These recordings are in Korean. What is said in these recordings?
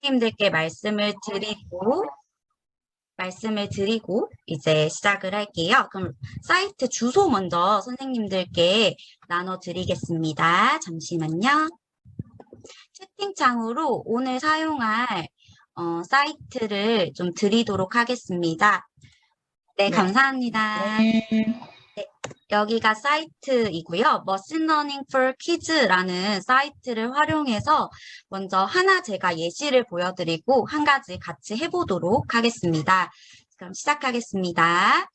선생님들께 말씀을 드리고 이제 시작을 할게요. 그럼 사이트 주소 먼저 선생님들께 나눠드리겠습니다. 잠시만요. 채팅창으로 오늘 사용할 사이트를 좀 드리도록 하겠습니다. 네, 감사합니다. 네. 네, 여기가 사이트이고요. 머신러닝 for Kids라는 사이트를 활용해서 먼저 하나 제가 예시를 보여드리고 한 가지 같이 해보도록 하겠습니다. 그럼 시작하겠습니다.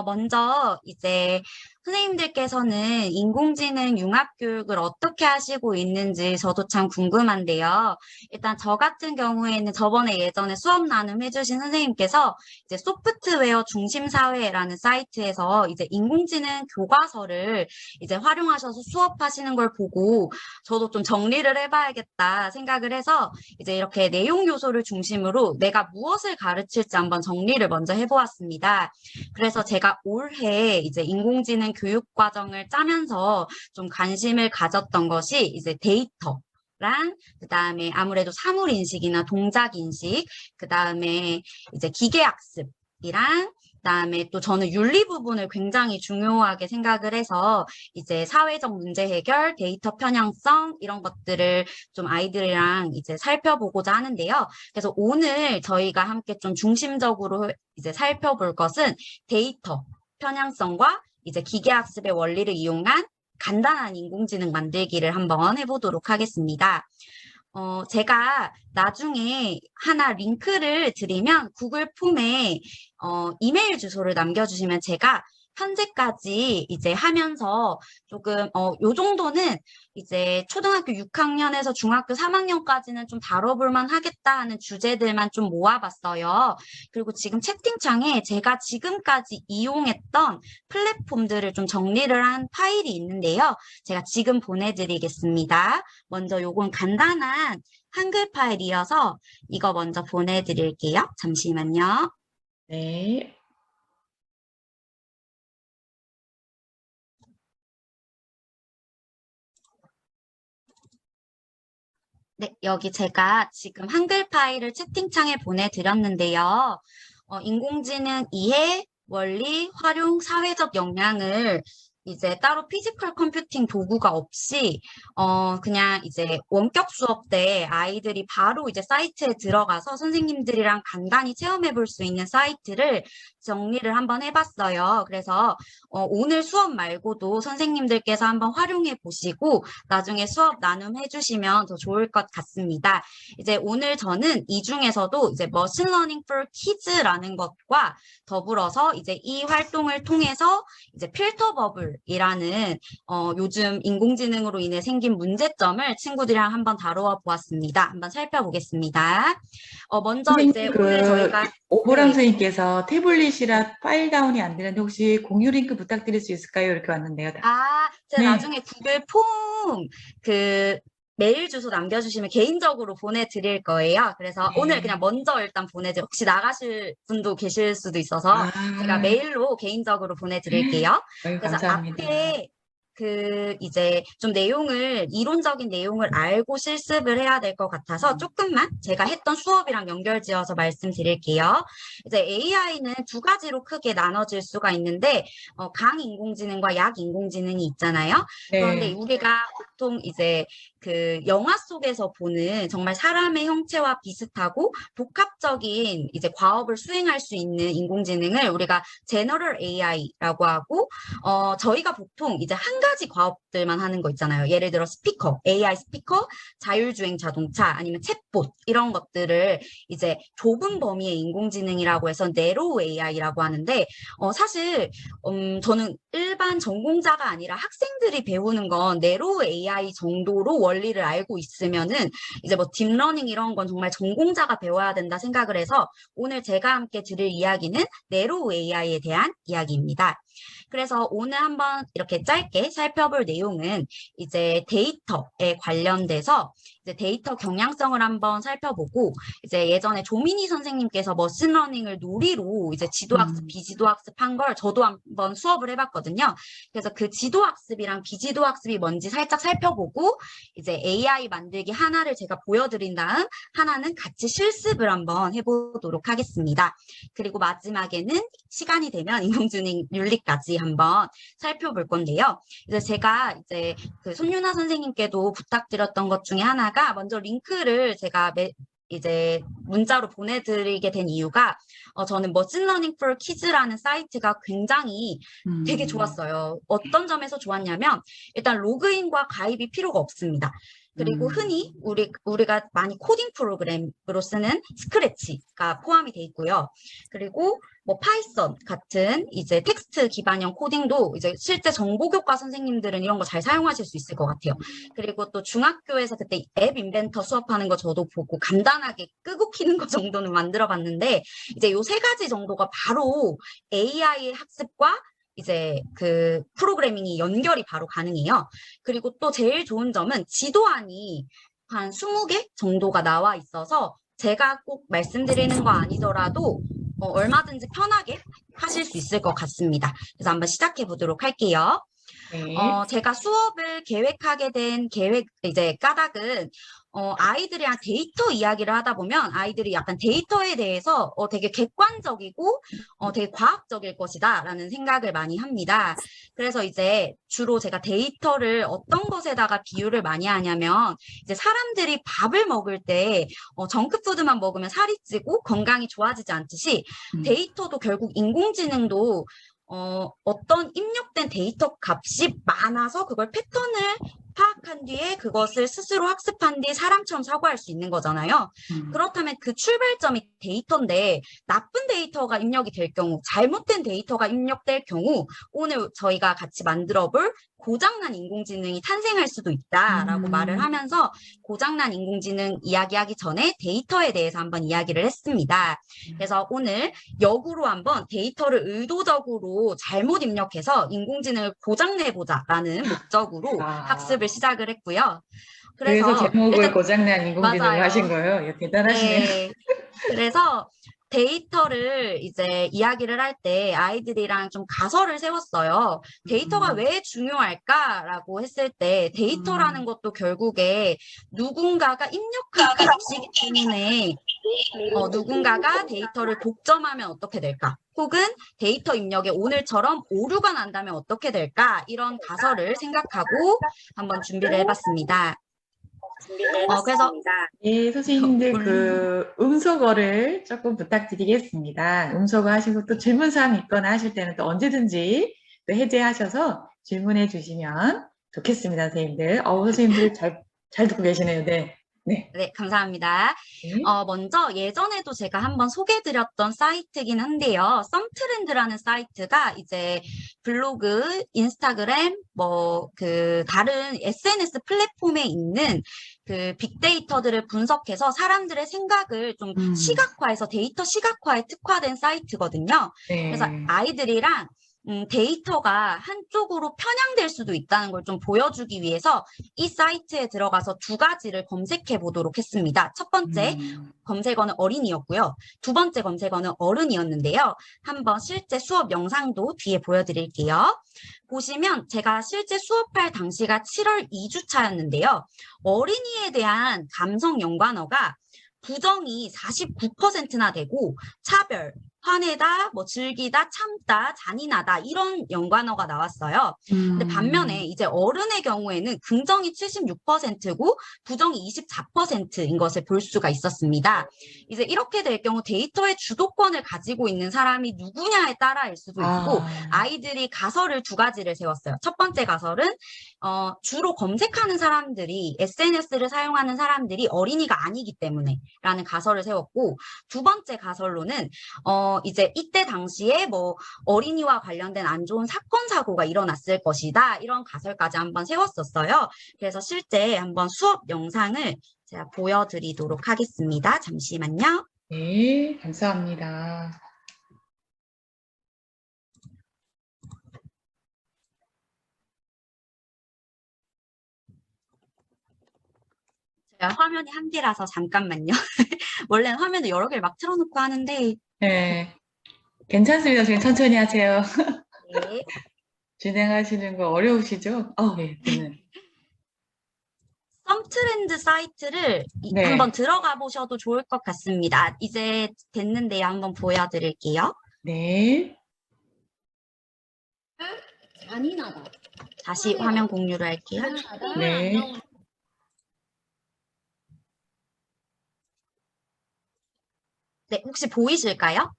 먼저 이제 선생님들께서는 인공지능 융합교육을 어떻게 하시고 있는지 저도 참 궁금한데요. 일단 저 같은 경우에는 예전에 수업 나눔 해주신 선생님께서 이제 소프트웨어 중심사회라는 사이트에서 이제 인공지능 교과서를 이제 활용하셔서 수업하시는 걸 보고 저도 좀 정리를 해봐야겠다 생각을 해서 이제 이렇게 내용 요소를 중심으로 내가 무엇을 가르칠지 한번 정리를 먼저 해보았습니다. 그래서 제가 올해 이제 인공지능 교육 과정을 짜면서 좀 관심을 가졌던 것이 이제 데이터랑 그다음에 아무래도 사물 인식이나 동작 인식, 그다음에 이제 기계 학습이랑 그다음에 또 저는 윤리 부분을 굉장히 중요하게 생각을 해서 이제 사회적 문제 해결, 데이터 편향성 이런 것들을 좀 아이들이랑 이제 살펴보고자 하는데요. 그래서 오늘 저희가 함께 좀 중심적으로 이제 살펴볼 것은 데이터 편향성과 이제 기계학습의 원리를 이용한 간단한 인공지능 만들기를 한번 해보도록 하겠습니다. 제가 나중에 하나 링크를 드리면 구글 폼에 이메일 주소를 남겨주시면 제가 현재까지 이제 하면서 조금 요 정도는 이제 초등학교 6학년에서 중학교 3학년까지는 좀 다뤄볼만 하겠다 하는 주제들만 좀 모아봤어요. 그리고 지금 채팅창에 제가 지금까지 이용했던 플랫폼들을 좀 정리를 한 파일이 있는데요. 제가 지금 보내드리겠습니다. 먼저 요건 간단한 한글 파일이어서 이거 먼저 보내드릴게요. 잠시만요. 네. 네, 여기 제가 지금 한글 파일을 채팅창에 보내드렸는데요. 인공지능 이해, 원리, 활용, 사회적 역량을 이제 따로 피지컬 컴퓨팅 도구가 없이 그냥 이제 원격 수업 때 아이들이 바로 이제 사이트에 들어가서 선생님들이랑 간단히 체험해 볼 수 있는 사이트를 정리를 한번 해봤어요. 그래서 오늘 수업 말고도 선생님들께서 한번 활용해 보시고 나중에 수업 나눔해 주시면 더 좋을 것 같습니다. 이제 오늘 저는 이 중에서도 이제 머신러닝 for kids라는 것과 더불어서 이제 이 활동을 통해서 이제 필터 버블이라는 요즘 인공지능으로 인해 생긴 문제점을 친구들이랑 한번 다루어 보았습니다. 한번 살펴보겠습니다. 먼저 이제 오늘 저희가 오보람 네. 선생님께서 태블릿이라 파일 다운이 안 되는데 혹시 공유 링크 부탁드릴 수 있을까요? 이렇게 왔는데요. 제가 네. 나중에 구글 폼 메일 주소 남겨주시면 개인적으로 보내드릴 거예요. 그래서 네. 오늘 그냥 먼저 일단 혹시 나가실 분도 계실 수도 있어서 제가 메일로 개인적으로 보내드릴게요. 아유, 그래서 감사합니다. 앞에 이제 좀 이론적인 내용을 알고 실습을 해야 될 것 같아서 조금만 제가 했던 수업이랑 연결지어서 말씀드릴게요. 이제 AI는 두 가지로 크게 나눠질 수가 있는데, 강인공지능과 약인공지능이 있잖아요. 그런데 네. 우리가 보통 이제 영화 속에서 보는 정말 사람의 형체와 비슷하고 복합적인 이제 과업을 수행할 수 있는 인공지능을 우리가 제너럴 AI라고 하고, 저희가 보통 이제 한 가지 과업들만 하는 거 있잖아요. 예를 들어 스피커, AI 스피커, 자율주행 자동차, 아니면 챗봇 이런 것들을 이제 좁은 범위의 인공지능이라고 해서 내로우 AI라고 하는데 사실 저는 일반 전공자가 아니라 학생들이 배우는 건 내로우 AI 정도로 원리를 알고 있으면은 이제 뭐 딥러닝 이런 건 정말 전공자가 배워야 된다 생각을 해서 오늘 제가 함께 드릴 이야기는 내로우 AI에 대한 이야기입니다. 그래서 오늘 한번 이렇게 짧게 살펴볼 내용은 이제 데이터에 관련돼서 이제 데이터 경향성을 한번 살펴보고 이제 예전에 조민희 선생님께서 머신러닝을 놀이로 이제 지도학습, 비지도학습 한 걸 저도 한번 수업을 해봤거든요. 그래서 그 지도학습이랑 비지도학습이 뭔지 살짝 살펴보고 이제 AI 만들기 하나를 제가 보여드린 다음 하나는 같이 실습을 한번 해보도록 하겠습니다. 그리고 마지막에는 시간이 되면 인공지능 윤리까지 한번 살펴볼 건데요. 이제 제가 이제 그 손윤아 선생님께도 부탁드렸던 것 중에 하나가 먼저 링크를 제가 이제 문자로 보내드리게 된 이유가 저는 머신러닝 for kids라는 사이트가 굉장히 되게 좋았어요. 어떤 점에서 좋았냐면 일단 로그인과 가입이 필요가 없습니다. 그리고 흔히 우리가 많이 코딩 프로그램으로 쓰는 스크래치가 포함이 돼 있고요. 그리고 뭐 파이썬 같은 이제 텍스트 기반형 코딩도 이제 실제 정보교과 선생님들은 이런 거 잘 사용하실 수 있을 것 같아요. 그리고 또 중학교에서 그때 앱 인벤터 수업하는 거 저도 보고 간단하게 끄고 키는 거 정도는 만들어 봤는데 이제 요 세 가지 정도가 바로 AI 학습과 이제 그 프로그래밍이 연결이 바로 가능해요. 그리고 또 제일 좋은 점은 지도안이 한 20개 정도가 나와 있어서 제가 꼭 말씀드리는 거 아니더라도 얼마든지 편하게 하실 수 있을 것 같습니다. 그래서 한번 시작해 보도록 할게요. 네. 제가 수업을 계획하게 된 이제 까닭은, 아이들이랑 데이터 이야기를 하다 보면 아이들이 약간 데이터에 대해서 되게 객관적이고, 되게 과학적일 것이다 라는 생각을 많이 합니다. 그래서 이제 주로 제가 데이터를 어떤 것에다가 비유를 많이 하냐면, 이제 사람들이 밥을 먹을 때, 정크푸드만 먹으면 살이 찌고 건강이 좋아지지 않듯이, 데이터도 결국 인공지능도 어떤 입력된 데이터 값이 많아서 그걸 패턴을 파악한 뒤에 그것을 스스로 학습한 뒤에 사람처럼 사고할 수 있는 거잖아요. 그렇다면 그 출발점이 데이터인데 나쁜 데이터가 입력이 될 경우, 잘못된 데이터가 입력될 경우 오늘 저희가 같이 만들어 볼 고장난 인공지능이 탄생할 수도 있다라고 말을 하면서 고장난 인공지능 이야기하기 전에 데이터에 대해서 한번 이야기를 했습니다. 그래서 오늘 역으로 한번 데이터를 의도적으로 잘못 입력해서 인공지능을 고장내보자라는 목적으로 학습을 시작을 했고요. 그래서 그래서 제목을 일단 고장난 인공지능을 하신 맞아요. 거예요? 예, 대단하시네요. 네. 그래서 데이터를 이제 이야기를 할 때 아이들이랑 좀 가설을 세웠어요. 데이터가 왜 중요할까라고 했을 때 데이터라는 것도 결국에 누군가가 입력한 값이기 때문에 누군가가 데이터를 독점하면 어떻게 될까? 혹은 데이터 입력에 오늘처럼 오류가 난다면 어떻게 될까? 이런 가설을 생각하고 한번 준비를 해봤습니다. 그래서 예, 선생님들 물론 그 음소거를 조금 부탁드리겠습니다. 음소거 하시고 또 질문사항 있거나 하실 때는 또 언제든지 또 해제하셔서 질문해 주시면 좋겠습니다, 선생님들. 선생님들 잘 듣고 계시네요. 네. 네. 네, 감사합니다. 네. 먼저 예전에도 제가 한번 소개해드렸던 사이트긴 한데요. 썸트렌드라는 사이트가 이제 블로그, 인스타그램, 다른 SNS 플랫폼에 있는 그 빅데이터들을 분석해서 사람들의 생각을 좀 시각화해서 데이터 시각화에 특화된 사이트거든요. 그래서 네. 아이들이랑 데이터가 한쪽으로 편향될 수도 있다는 걸 좀 보여주기 위해서 이 사이트에 들어가서 두 가지를 검색해 보도록 했습니다. 첫 번째 검색어는 어린이였고요. 두 번째 검색어는 어른이었는데요. 한번 실제 수업 영상도 뒤에 보여드릴게요. 보시면 제가 실제 수업할 당시가 7월 2주차였는데요. 어린이에 대한 감성 연관어가 부정이 49%나 되고 차별, 화내다, 즐기다, 참다, 잔인하다 이런 연관어가 나왔어요. 근데 반면에 이제 어른의 경우에는 긍정이 76%고 부정이 24%인 것을 볼 수가 있었습니다. 이제 이렇게 될 경우 데이터의 주도권을 가지고 있는 사람이 누구냐에 따라일 수도 있고 아이들이 가설을 두 가지를 세웠어요. 첫 번째 가설은 주로 검색하는 사람들이 SNS를 사용하는 사람들이 어린이가 아니기 때문에 라는 가설을 세웠고 두 번째 가설로는 이제 이때 당시에 어린이와 관련된 안 좋은 사건 사고가 일어났을 것이다 이런 가설까지 한번 세웠었어요. 그래서 실제 한번 수업 영상을 제가 보여드리도록 하겠습니다. 잠시만요. 네, 감사합니다. 화면이 한 개라서 잠깐만요. 원래는 화면을 여러 개를 막 틀어놓고 하는데, 네. 괜찮습니다. 선생님 천천히 하세요. 네. 진행하시는 거 어려우시죠? 네. 썸트렌드 사이트를 네. 한번 들어가 보셔도 좋을 것 같습니다. 이제 됐는데요. 한번 보여드릴게요. 네. 잔인하다. 다시 화면 공유를 할게요. 잔인하다. 네. 네, 혹시 보이실까요?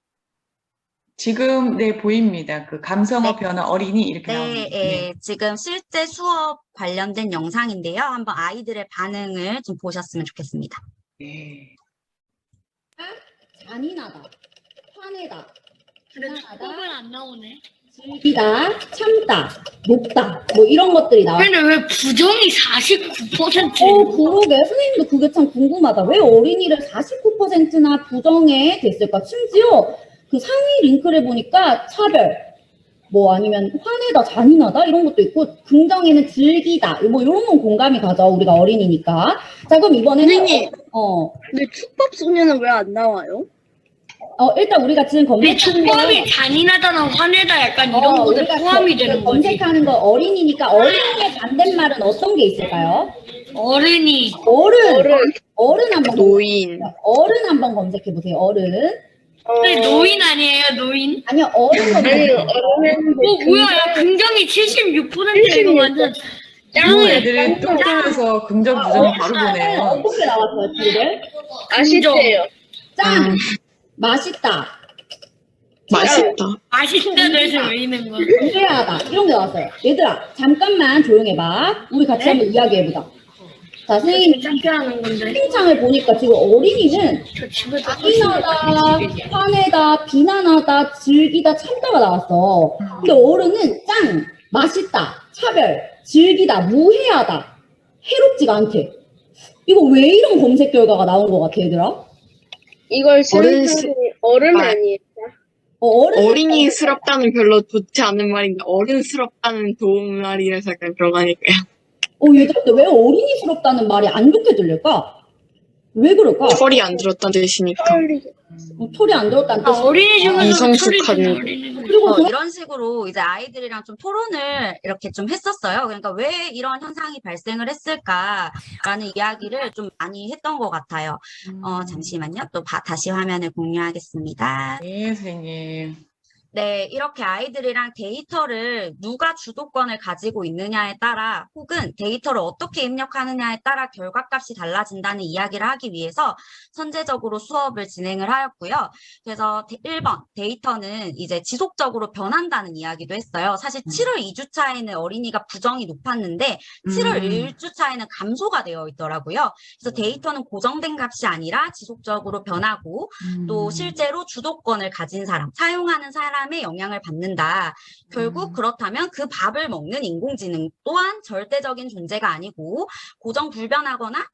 지금 네 보입니다. 그 감성어 네. 변화 어린이 이렇게 네, 나옵니다. 지금 실제 수업 관련된 영상인데요. 한번 아이들의 반응을 좀 보셨으면 좋겠습니다. 네. 잔인하다. 화내다. 근데 불안하다. 촉법은 안 나오네. 즐기다. 참다. 높다. 뭐 이런 것들이 나와요. 근데 왜 부정이 49%? 그러게. 선생님도 그게 참 궁금하다. 왜 어린이를 49%나 부정해 됐을까? 심지어 그 상위 링크를 보니까 차별, 뭐 아니면 화내다, 잔인하다 이런 것도 있고 긍정에는 즐기다. 뭐 이런 건 공감이 가죠. 우리가 어린이니까. 자, 그럼 이번에는 선생님. 근데 축법 소녀는 왜 안 나와요? 일단 우리가 지금 근데 검색하는 거 촉법이 잔인하다나 화내다 약간 이런 것들 우리가 포함이 되는 거지. 검색하는 거 어린이니까 어린이의 반대말은 어떤 게 있을까요? 어른이. 어른 한번 노인. 어른 한번 검색해 보세요. 어른. 근데 노인 아니에요, 노인? 아니요, 어른 어른은 뭐야, 야, 긍정이 76%야, 이거 완전. 뭐 애들이 똑똑해서 긍정 부정 바로 보네요. 어떻게 나왔어요, 뒤를? 아쉽대요. 짠! 맛있다. 맛있다. 맛있다 대신 왜 있는 거야? 무해하다. 이런 게 나왔어요. 얘들아, 잠깐만 조용해봐. 우리 같이 한번 이야기해보자. 자, 선생님 괜찮게 하는 건데. 채팅창을 보니까 지금 어린이는 저 집에서 잔인하다, 화내다, 비난하다, 즐기다, 참다가 나왔어. 근데 어른은 짱, 맛있다, 차별, 즐기다, 무해하다, 해롭지가 않대. 이거 왜 이런 검색 결과가 나온 것 같아, 얘들아? 이걸 어른 어른 아니에요. 어린이스럽다는 별로 좋지 않은 말인데 어른스럽다는 좋은 말이라서 약간 들어가니까요. 얘들아, 근데 왜 어린이스럽다는 말이 안 좋게 들릴까? 왜 그럴까? 털이 안 들었다는 뜻이니까. 털이 안 들었다는 뜻이. 어린이 중에서 이성숙한. 소리 어린이. 그리고 이런 식으로 이제 아이들이랑 좀 토론을 이렇게 좀 했었어요. 그러니까 왜 이런 현상이 발생을 했을까라는 이야기를 좀 많이 했던 것 같아요. 잠시만요. 또 다시 화면을 공유하겠습니다. 네, 선생님. 네, 이렇게 아이들이랑 데이터를 누가 주도권을 가지고 있느냐에 따라 혹은 데이터를 어떻게 입력하느냐에 따라 결과값이 달라진다는 이야기를 하기 위해서 선제적으로 수업을 진행을 하였고요. 그래서 1번 데이터는 이제 지속적으로 변한다는 이야기도 했어요. 사실 7월 2주차에는 어린이가 부정이 높았는데 7월 1주차에는 감소가 되어 있더라고요. 그래서 데이터는 고정된 값이 아니라 지속적으로 변하고 또 실제로 주도권을 가진 사람, 사용하는 사람의 영향을 받는다. 결국 그렇다면 그 밥을 먹는 인공지능 또한 절대적인 존재가 아니고 고정 불변하거나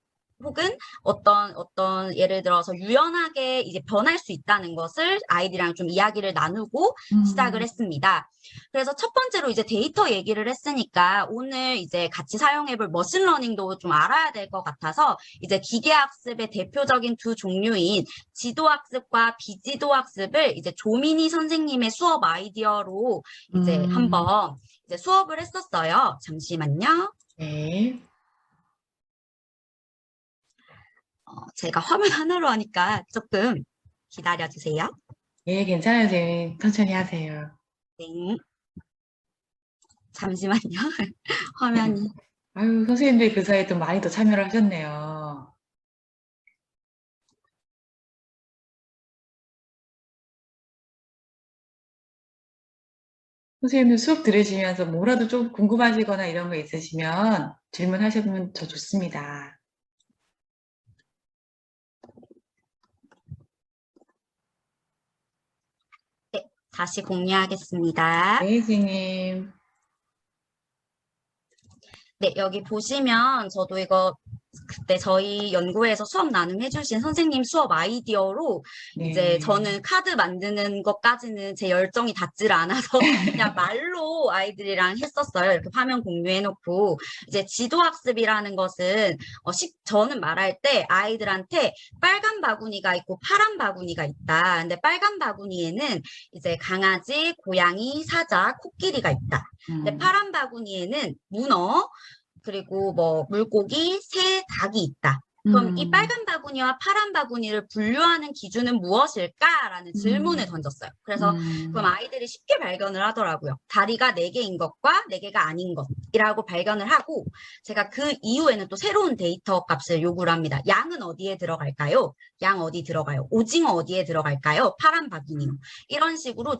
혹은 어떤 예를 들어서 유연하게 이제 변할 수 있다는 것을 아이들이랑 좀 이야기를 나누고 시작을 했습니다. 그래서 첫 번째로 이제 데이터 얘기를 했으니까 오늘 이제 같이 사용해볼 머신러닝도 좀 알아야 될 것 같아서 이제 기계학습의 대표적인 두 종류인 지도학습과 비지도학습을 이제 조민희 선생님의 수업 아이디어로 이제 한번 이제 수업을 했었어요. 잠시만요. 네. 제가 화면 하나로 하니까 조금 기다려주세요. 네, 괜찮아요, 선생님. 천천히 하세요. 네. 잠시만요. 화면이. 아유, 선생님들 그 사이에 또 많이 더 참여를 하셨네요. 선생님들 수업 들으시면서 뭐라도 좀 궁금하시거나 이런 거 있으시면 질문하시면 더 좋습니다. 다시 공유하겠습니다. 네, 선생님. 네, 여기 보시면 저도 이거 그때 저희 연구회에서 수업 나눔해주신 선생님 수업 아이디어로 이제 저는 카드 만드는 것까지는 제 열정이 닿질 않아서 그냥 말로 아이들이랑 했었어요. 이렇게 화면 공유해놓고 이제 지도학습이라는 것은 저는 말할 때 아이들한테 빨간 바구니가 있고 파란 바구니가 있다. 근데 빨간 바구니에는 이제 강아지, 고양이, 사자, 코끼리가 있다. 근데 파란 바구니에는 문어, 그리고 뭐 물고기, 새, 닭이 있다. 그럼 이 빨간 바구니와 파란 바구니를 분류하는 기준은 무엇일까라는 질문을 던졌어요. 그래서 그럼 아이들이 쉽게 발견을 하더라고요. 다리가 4개인 것과 4개가 아닌 것이라고 발견을 하고 제가 그 이후에는 또 새로운 데이터 값을 요구를 합니다. 양은 어디에 들어갈까요? 양 어디 들어가요? 오징어 어디에 들어갈까요? 파란 바구니요. 이런 식으로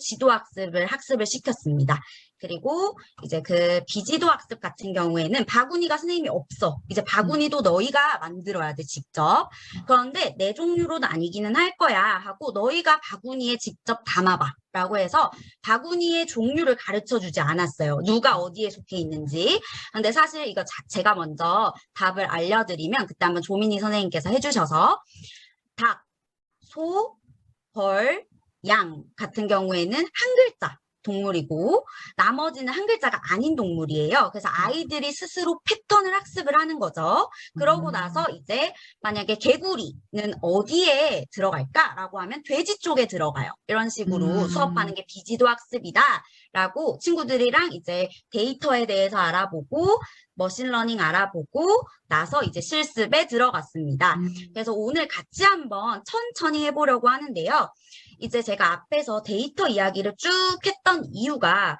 학습을 시켰습니다. 그리고 이제 그 비지도 학습 같은 경우에는 바구니가 선생님이 없어. 이제 바구니도 너희가 만들어야 돼, 직접. 그런데 내 종류로는 아니기는 할 거야 하고 너희가 바구니에 직접 담아봐 라고 해서 바구니의 종류를 가르쳐 주지 않았어요. 누가 어디에 속해 있는지. 근데 사실 이거 제가 먼저 답을 알려드리면 그때 한번 조민희 선생님께서 해주셔서 닭, 소, 벌, 양 같은 경우에는 한 글자 동물이고 나머지는 한 글자가 아닌 동물이에요. 그래서 아이들이 스스로 패턴을 학습을 하는 거죠. 그러고 나서 이제 만약에 개구리는 어디에 들어갈까라고 하면 돼지 쪽에 들어가요. 이런 식으로 수업하는 게 비지도 학습이다라고 친구들이랑 이제 데이터에 대해서 알아보고 머신러닝 알아보고 나서 이제 실습에 들어갔습니다. 그래서 오늘 같이 한번 천천히 해보려고 하는데요. 이제 제가 앞에서 데이터 이야기를 쭉 했던 이유가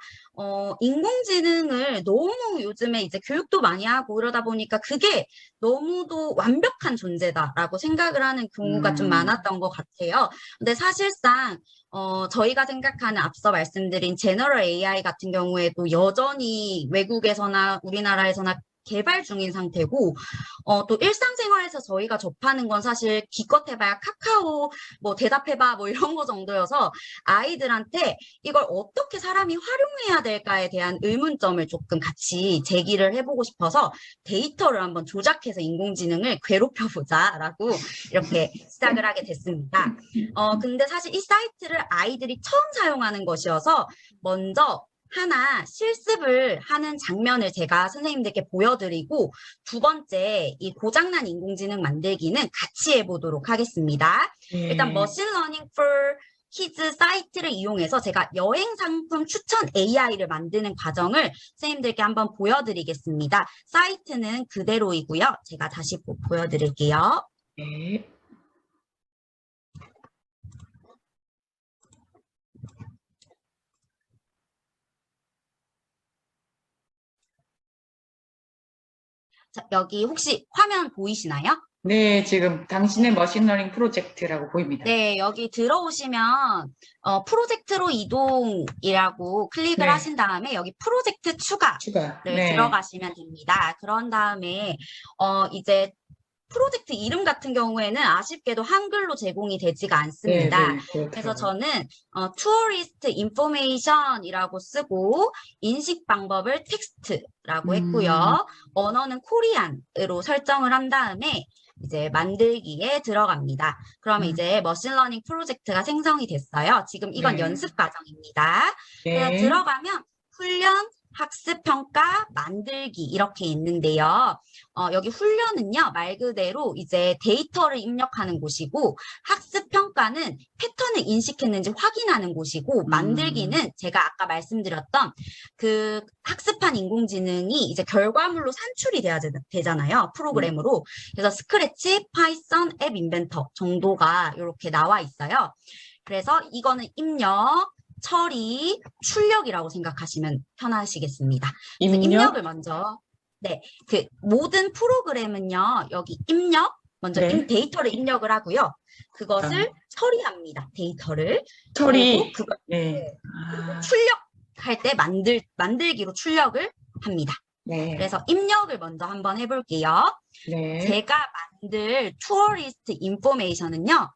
인공지능을 너무 요즘에 이제 교육도 많이 하고 그러다 보니까 그게 너무도 완벽한 존재다라고 생각을 하는 경우가 좀 많았던 것 같아요. 근데 사실상 저희가 생각하는 앞서 말씀드린 제너럴 AI 같은 경우에도 여전히 외국에서나 우리나라에서나 개발 중인 상태고 또 일상생활에서 저희가 접하는 건 사실 기껏 해봐야 카카오 뭐 대답해봐 뭐 이런 거 정도여서 아이들한테 이걸 어떻게 사람이 활용해야 될까에 대한 의문점을 조금 같이 제기를 해보고 싶어서 데이터를 한번 조작해서 인공지능을 괴롭혀보자라고 이렇게 시작을 하게 됐습니다. 근데 사실 이 사이트를 아이들이 처음 사용하는 것이어서 먼저 하나 실습을 하는 장면을 제가 선생님들께 보여드리고 두 번째 이 고장난 인공지능 만들기는 같이 해보도록 하겠습니다. 일단 머신러닝 for 키즈 사이트를 이용해서 제가 여행 상품 추천 AI를 만드는 과정을 선생님들께 한번 보여드리겠습니다. 사이트는 그대로이고요. 제가 다시 보여드릴게요. 네. 자, 여기 혹시 화면 보이시나요? 네, 지금 당신의 머신러닝 프로젝트라고 보입니다. 네, 여기 들어오시면 프로젝트로 이동이라고 클릭을 네. 하신 다음에 여기 프로젝트 추가를 네. 들어가시면 됩니다. 그런 다음에 이제 프로젝트 이름 같은 경우에는 아쉽게도 한글로 제공이 되지가 않습니다. 그래서 저는 투어리스트 인포메이션이라고 쓰고 인식 방법을 텍스트라고 했고요. 언어는 코리안으로 설정을 한 다음에 이제 만들기에 들어갑니다. 그러면 이제 머신러닝 프로젝트가 생성이 됐어요. 지금 이건 연습 과정입니다. 그래서 들어가면 훈련, 학습, 평가, 만들기 이렇게 있는데요. 여기 훈련은요, 말 그대로 이제 데이터를 입력하는 곳이고 학습, 평가는 패턴을 인식했는지 확인하는 곳이고 만들기는 제가 아까 말씀드렸던 그 학습한 인공지능이 이제 결과물로 산출이 돼야 되잖아요. 프로그램으로. 그래서 스크래치, 파이썬, 앱 인벤터 정도가 이렇게 나와 있어요. 그래서 이거는 입력, 처리, 출력이라고 생각하시면 편하시겠습니다. 입력을 먼저, 네, 그 모든 프로그램은요, 여기 입력, 먼저 데이터를 입력을 하고요. 그것을 처리합니다. 데이터를. 처리. 그리고 출력할 때 만들기로 출력을 합니다. 그래서 입력을 먼저 한번 해볼게요. 제가 만들 투어리스트 인포메이션은요,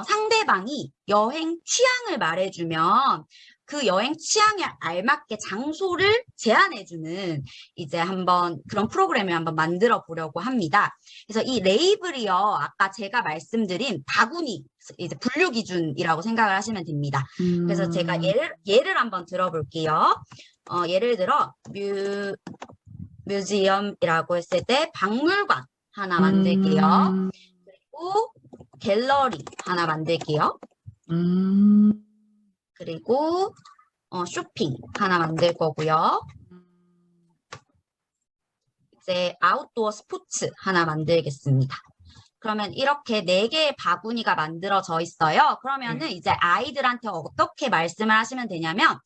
상대방이 여행 취향을 말해주면 그 여행 취향에 알맞게 장소를 제안해주는 이제 한번 그런 프로그램을 한번 만들어 보려고 합니다. 그래서 이 레이블이요, 아까 제가 말씀드린 바구니, 이제 분류 기준이라고 생각을 하시면 됩니다. 그래서 제가 예를 한번 들어볼게요. 예를 들어, 뮤지엄이라고 했을 때 박물관 하나 만들게요. 그리고 갤러리 하나 만들게요. 그리고 쇼핑 하나 만들 거고요. 이제 아웃도어 스포츠 하나 만들겠습니다. 그러면 이렇게 4개의 바구니가 만들어져 있어요. 그러면은 이제 아이들한테 어떻게 말씀을 하시면 되냐면,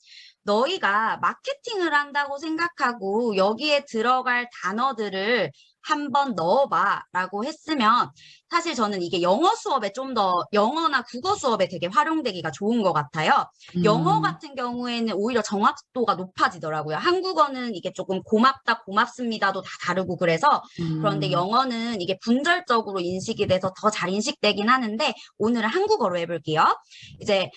너희가 마케팅을 한다고 생각하고 여기에 들어갈 단어들을 한번 넣어봐 라고 했으면, 사실 저는 이게 영어 수업에 좀 더, 영어나 국어 수업에 되게 활용되기가 좋은 것 같아요. 영어 같은 경우에는 오히려 정확도가 높아지더라고요. 한국어는 이게 조금 고맙다, 고맙습니다도 다 다르고 그래서, 그런데 영어는 이게 분절적으로 인식이 돼서 더 잘 인식되긴 하는데, 오늘은 한국어로 해볼게요. 이제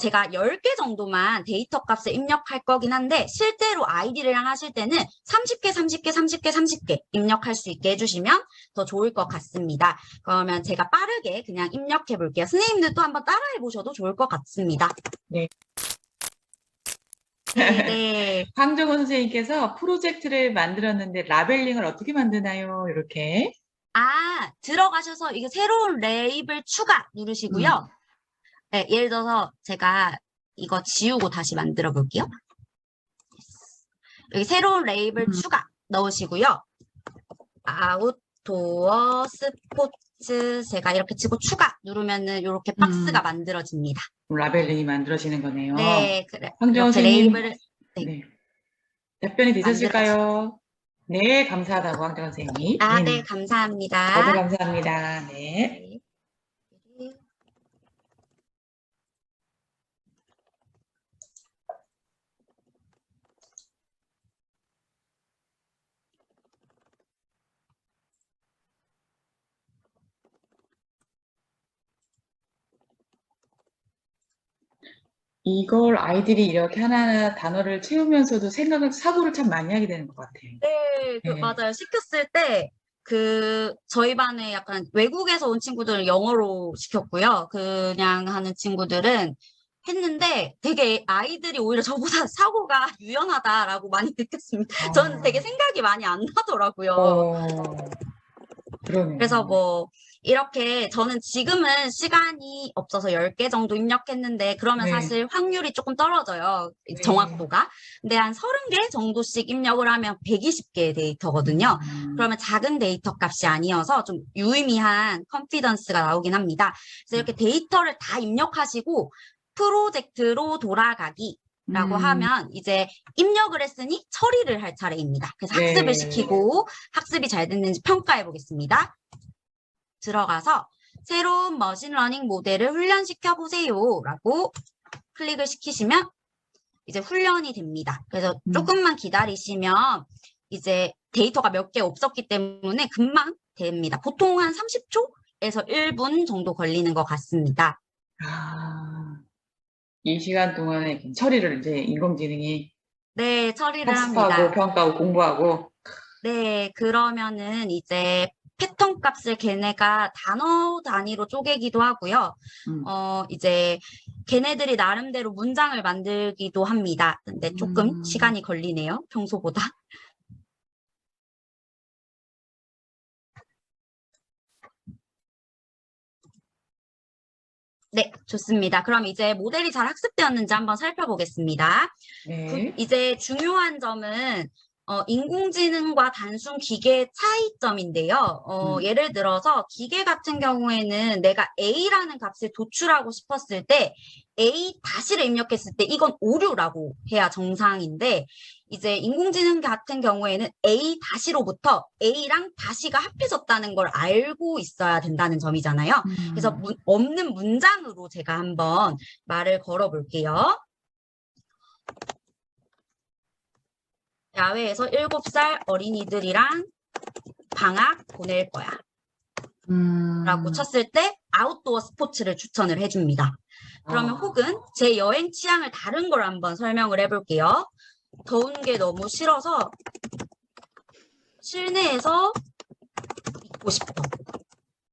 제가 10개 정도만 데이터 값을 입력할 거긴 한데, 실제로 아이들이랑 하실 때는 30개 입력할 수 있게 해주시면 더 좋을 것 같습니다. 그러면 제가 빠르게 그냥 입력해 볼게요. 선생님들도 한번 따라해 보셔도 좋을 것 같습니다. 네. 네. 황정원 선생님께서 프로젝트를 만들었는데 라벨링을 어떻게 만드나요? 이렇게. 들어가셔서 이게 새로운 레이블 추가 누르시고요. 네, 예를 들어서 제가 이거 지우고 다시 만들어 볼게요. 여기 새로운 레이블 추가 넣으시고요. 아웃도어 스포츠 제가 이렇게 치고 추가 누르면은 이렇게 박스가 만들어집니다. 라벨링이 만들어지는 거네요. 네, 그래. 황정원 이렇게 선생님. 레이블을 네. 답변이 되셨을까요? 네, 감사하다고 황정원 선생님. 네, 감사합니다. 저도 감사합니다. 네. 이걸 아이들이 이렇게 하나하나 단어를 채우면서도 사고를 참 많이 하게 되는 것 같아요. 네, 네. 맞아요. 시켰을 때, 저희 반에 약간 외국에서 온 친구들은 영어로 시켰고요. 그냥 하는 친구들은 했는데 되게 아이들이 오히려 저보다 사고가 유연하다라고 많이 느꼈습니다. 저는 되게 생각이 많이 안 나더라고요. 그러네요. 그래서 뭐, 이렇게 저는 지금은 시간이 없어서 10개 정도 입력했는데, 그러면 네. 사실 확률이 조금 떨어져요. 네. 정확도가. 근데 한 30개 정도씩 입력을 하면 120개의 데이터거든요. 그러면 작은 데이터 값이 아니어서 좀 유의미한 컨피던스가 나오긴 합니다. 그래서 이렇게 데이터를 다 입력하시고, 프로젝트로 돌아가기. 라고 하면 이제 입력을 했으니 처리를 할 차례입니다. 그래서 네. 학습을 시키고 학습이 잘 됐는지 평가해 보겠습니다. 들어가서 새로운 머신러닝 모델을 훈련시켜 보세요 라고 클릭을 시키시면 이제 훈련이 됩니다. 그래서 조금만 기다리시면 이제 데이터가 몇 개 없었기 때문에 금방 됩니다. 보통 한 30초에서 1분 정도 걸리는 것 같습니다. 이 시간 동안에 처리를 이제 인공지능이 네, 처리를 학습하고 합니다. 평가하고 공부하고. 네, 그러면은 이제 패턴 값을 걔네가 단어 단위로 쪼개기도 하고요. 이제 걔네들이 나름대로 문장을 만들기도 합니다. 근데 조금 시간이 걸리네요, 평소보다. 네, 좋습니다. 그럼 이제 모델이 잘 학습되었는지 한번 살펴보겠습니다. 네. 이제 중요한 점은 인공지능과 단순 기계의 차이점인데요. 예를 들어서 기계 같은 경우에는 내가 A라는 값을 도출하고 싶었을 때 A 다시를 입력했을 때 이건 오류라고 해야 정상인데 이제 인공지능 같은 경우에는 A 다시로부터 A랑 다시가 합해졌다는 걸 알고 있어야 된다는 점이잖아요. 그래서 없는 문장으로 제가 한번 말을 걸어볼게요. 야외에서 7살 어린이들이랑 방학 보낼 거야. 라고 쳤을 때 아웃도어 스포츠를 추천을 해줍니다. 그러면 혹은 제 여행 취향을 다른 걸 한번 설명을 해볼게요. 더운 게 너무 싫어서 실내에서 갖고 싶어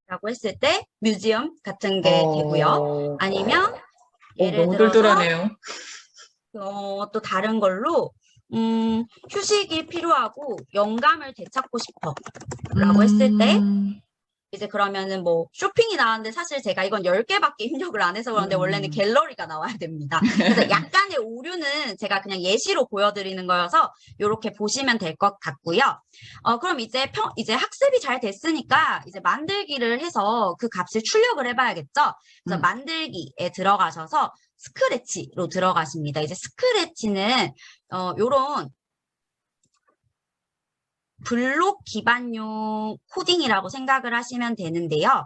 라고 했을 때 뮤지엄 같은 게 되고요. 아니면 예를 너무 들어서 똘똘하네요. 또 다른 걸로 휴식이 필요하고 영감을 되찾고 싶어 라고 했을 때 이제 그러면은 뭐 쇼핑이 나왔는데 사실 제가 이건 10개밖에 입력을 안 해서 그런데 원래는 갤러리가 나와야 됩니다. 그래서 약간의 오류는 제가 그냥 예시로 보여드리는 거여서 이렇게 보시면 될 것 같고요. 그럼 이제 학습이 잘 됐으니까 이제 만들기를 해서 그 값을 출력을 해봐야겠죠. 그래서 만들기에 들어가셔서 스크래치로 들어가십니다. 이제 스크래치는 요런 블록 기반용 코딩이라고 생각을 하시면 되는데요.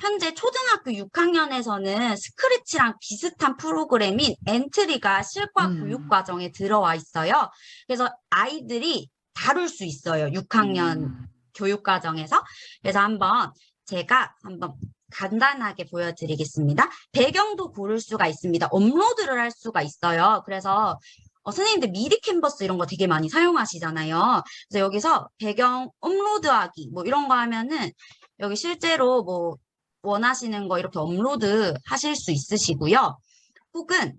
현재 초등학교 6학년에서는 스크래치랑 비슷한 프로그램인 엔트리가 실과 교육 과정에 들어와 있어요. 그래서 아이들이 다룰 수 있어요. 6학년 교육 과정에서. 그래서 제가 한번 간단하게 보여드리겠습니다. 배경도 고를 수가 있습니다. 업로드를 할 수가 있어요. 그래서 선생님들 미리 캔버스 이런 거 되게 많이 사용하시잖아요. 그래서 여기서 배경 업로드하기 뭐 이런 거 하면은 여기 실제로 뭐 원하시는 거 이렇게 업로드 하실 수 있으시고요. 혹은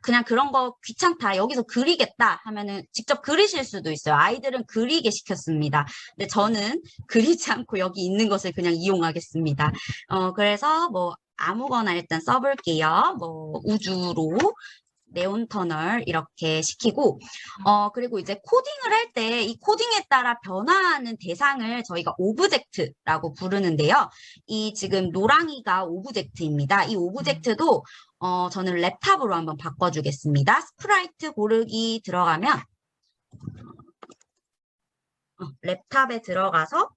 그냥 그런 거 귀찮다. 여기서 그리겠다 하면은 직접 그리실 수도 있어요. 아이들은 그리게 시켰습니다. 근데 저는 그리지 않고 여기 있는 것을 그냥 이용하겠습니다. 그래서 뭐 아무거나 일단 써볼게요. 뭐 우주로 네온 터널 이렇게 시키고 그리고 이제 코딩을 할 때 이 코딩에 따라 변화하는 대상을 저희가 오브젝트라고 부르는데요. 이 지금 노랑이가 오브젝트입니다. 이 오브젝트도 저는 랩탑으로 한번 바꿔주겠습니다. 스프라이트 고르기 들어가면 랩탑에 들어가서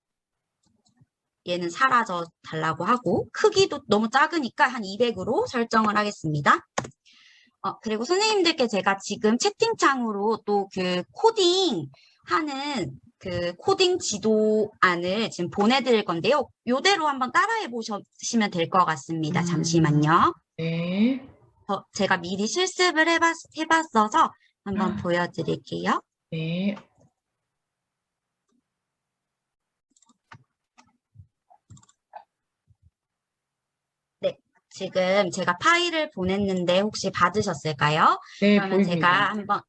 얘는 사라져 달라고 하고 크기도 너무 작으니까 한 200으로 설정을 하겠습니다. 그리고 선생님들께 제가 지금 채팅창으로 또 그 코딩 하는 그 코딩 지도안을 지금 보내드릴 건데요. 요대로 한번 따라해 보시면 될 것 같습니다. 잠시만요. 네. 제가 미리 실습을 해봤어서 한번 보여드릴게요. 네. 지금 제가 파일을 보냈는데 혹시 받으셨을까요? 네, 그러면 보입니다. 제가 한번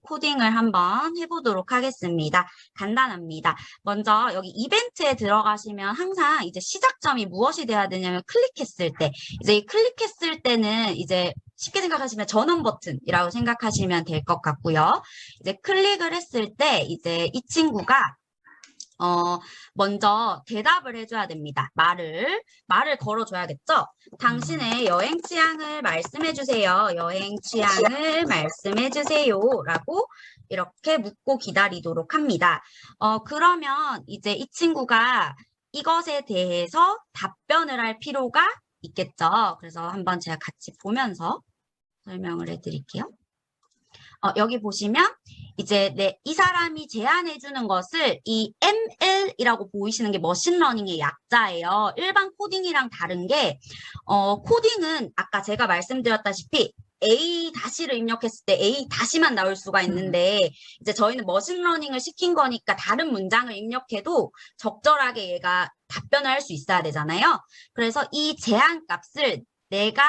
코딩을 한번 해보도록 하겠습니다. 간단합니다. 먼저 여기 이벤트에 들어가시면 항상 이제 시작점이 무엇이 돼야 되냐면 클릭했을 때 이제 이 클릭했을 때는 이제 쉽게 생각하시면 전원 버튼이라고 생각하시면 될 것 같고요. 이제 클릭을 했을 때 이제 이 친구가 먼저 대답을 해줘야 됩니다. 말을 걸어줘야겠죠? 당신의 여행 취향을 말씀해주세요. 여행 취향을 말씀해주세요. 라고 이렇게 묻고 기다리도록 합니다. 그러면 이제 이 친구가 이것에 대해서 답변을 할 필요가 있겠죠? 그래서 한번 제가 같이 보면서 설명을 해드릴게요. 여기 보시면 이제 이 사람이 제안해 주는 것을 이 ML이라고 보이시는 게 머신러닝의 약자예요. 일반 코딩이랑 다른 게 코딩은 아까 제가 말씀드렸다시피 A 다시를 입력했을 때 A 다시만 나올 수가 있는데 이제 저희는 머신러닝을 시킨 거니까 다른 문장을 입력해도 적절하게 얘가 답변을 할 수 있어야 되잖아요. 그래서 이 제한 값을 내가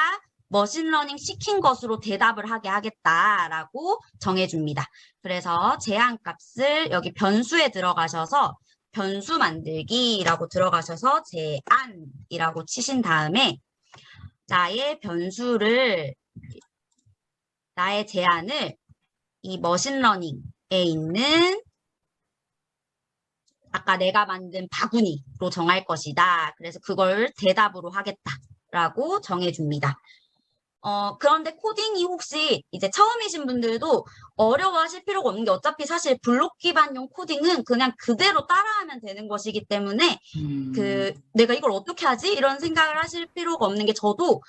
머신러닝 시킨 것으로 대답을 하게 하겠다라고 정해줍니다. 그래서 제한값을 여기 변수에 들어가셔서 변수 만들기라고 들어가셔서 제안이라고 치신 다음에 나의 제안을 이 머신러닝에 있는 아까 내가 만든 바구니로 정할 것이다. 그래서 그걸 대답으로 하겠다라고 정해줍니다. 그런데 코딩이 혹시 이제 처음이신 분들도 어려워하실 필요가 없는 게 어차피 사실 블록 기반용 코딩은 그냥 그대로 따라하면 되는 것이기 때문에 내가 이걸 어떻게 하지? 이런 생각을 하실 필요가 없는 게 저도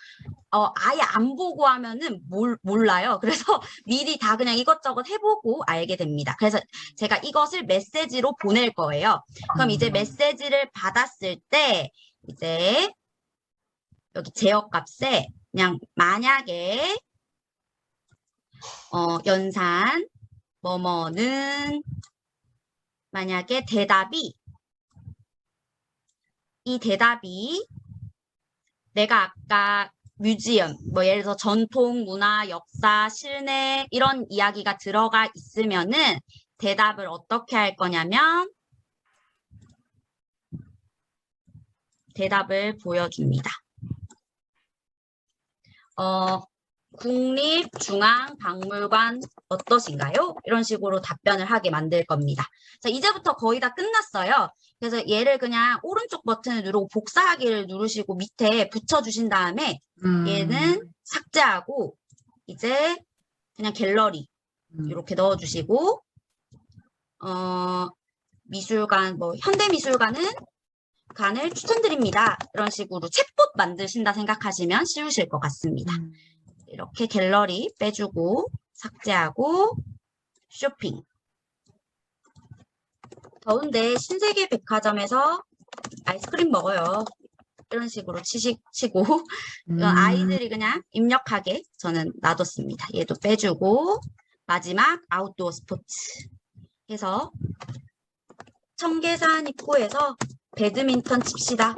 아예 안 보고 하면은 몰라요. 그래서 미리 다 그냥 이것저것 해보고 알게 됩니다. 그래서 제가 이것을 메시지로 보낼 거예요. 그럼 이제 메시지를 받았을 때 이제 여기 제어 값에 그냥 만약에 연산 뭐뭐는 만약에 대답이 이 대답이 내가 아까 뮤지엄, 뭐 예를 들어서 전통, 문화, 역사, 실내 이런 이야기가 들어가 있으면은 대답을 어떻게 할 거냐면 대답을 보여줍니다. 국립중앙박물관 어떠신가요? 이런 식으로 답변을 하게 만들 겁니다. 자, 이제부터 거의 다 끝났어요. 그래서 얘를 그냥 오른쪽 버튼을 누르고 복사하기를 누르시고 밑에 붙여주신 다음에 얘는 삭제하고 이제 그냥 갤러리 이렇게 넣어주시고 미술관, 뭐 현대미술관은 간을 추천드립니다. 이런 식으로 챗봇 만드신다 생각하시면 쉬우실 것 같습니다. 이렇게 갤러리 빼주고 삭제하고 쇼핑. 더운데 신세계 백화점에서 아이스크림 먹어요. 이런 식으로 치고 이건 아이들이 그냥 입력하게 저는 놔뒀습니다. 얘도 빼주고 마지막 아웃도어 스포츠 해서 청계산 입구에서 배드민턴 칩시다.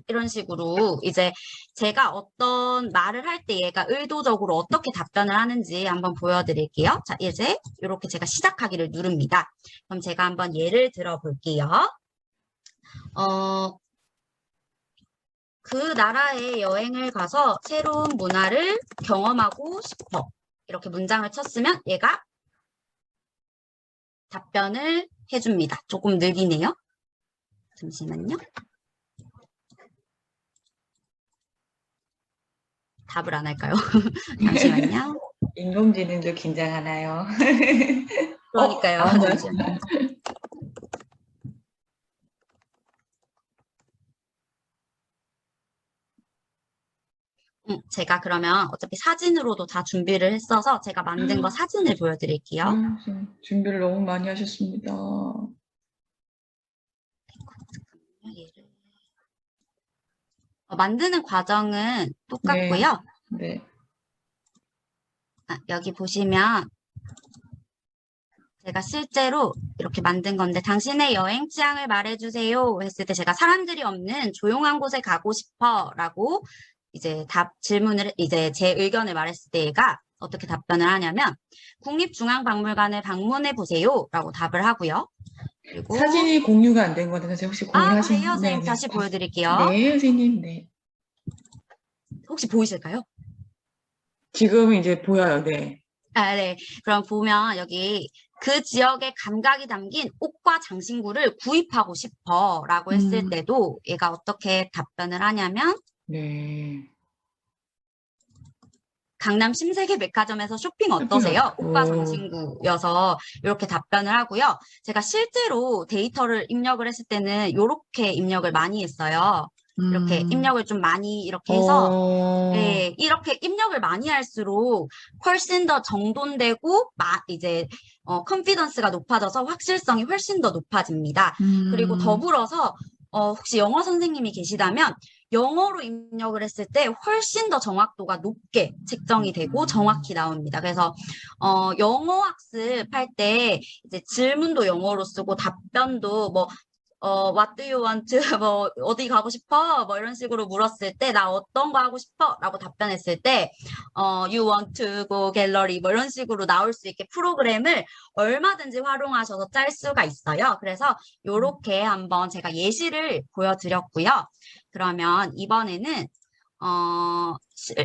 이런 식으로 이제 제가 어떤 말을 할 때 얘가 의도적으로 어떻게 답변을 하는지 한번 보여드릴게요. 자, 이제 이렇게 제가 시작하기를 누릅니다. 그럼 제가 한번 예를 들어볼게요. 그 나라에 여행을 가서 새로운 문화를 경험하고 싶어. 이렇게 문장을 쳤으면 얘가 답변을 해줍니다. 조금 느리네요. 잠시만요. 답을 안 할까요? 잠시만요. 인공지능도 긴장하나요? 그러니까요. 맞아요. 잠시만요. 제가 그러면 어차피 사진으로도 다 준비를 했어서 제가 만든 거 사진을 보여드릴게요. 준비를 너무 많이 하셨습니다. 만드는 과정은 똑같고요. 네. 여기 보시면 제가 실제로 이렇게 만든 건데 당신의 여행 취향을 말해주세요 했을 때 제가 사람들이 없는 조용한 곳에 가고 싶어 라고 이제 질문을 이제 제 의견을 말했을 때 얘가 어떻게 답변을 하냐면 국립중앙박물관을 방문해 보세요 라고 답을 하고요. 그리고 사진이 공유가 안 된 거는 혹시 공유하신? 그래요? 선생님 다시 보여드릴게요. 네, 선생님. 네. 혹시 보이실까요? 지금 이제 보여요. 네. 네. 그럼 보면 여기 그 지역의 감각이 담긴 옷과 장신구를 구입하고 싶어 라고 했을 때도 얘가 어떻게 답변을 하냐면 네. 강남 신세계 백화점에서 쇼핑 어떠세요? 옷과 장신구여서 이렇게 답변을 하고요. 제가 실제로 데이터를 입력을 했을 때는 이렇게 입력을 많이 했어요. 이렇게 입력을 좀 많이 이렇게 해서 네, 이렇게 입력을 많이 할수록 훨씬 더 정돈되고 이제 컨피던스가 높아져서 확실성이 훨씬 더 높아집니다. 그리고 더불어서 혹시 영어 선생님이 계시다면 영어로 입력을 했을 때 훨씬 더 정확도가 높게 책정이 되고 정확히 나옵니다. 그래서 영어 학습할 때 이제 질문도 영어로 쓰고 답변도 뭐 what do you want? 뭐 어디 가고 싶어? 뭐 이런 식으로 물었을 때 나 어떤 거 하고 싶어? 라고 답변했을 때 you want to go gallery 뭐 이런 식으로 나올 수 있게 프로그램을 얼마든지 활용하셔서 짤 수가 있어요. 그래서 요렇게 한번 제가 예시를 보여드렸고요. 그러면 이번에는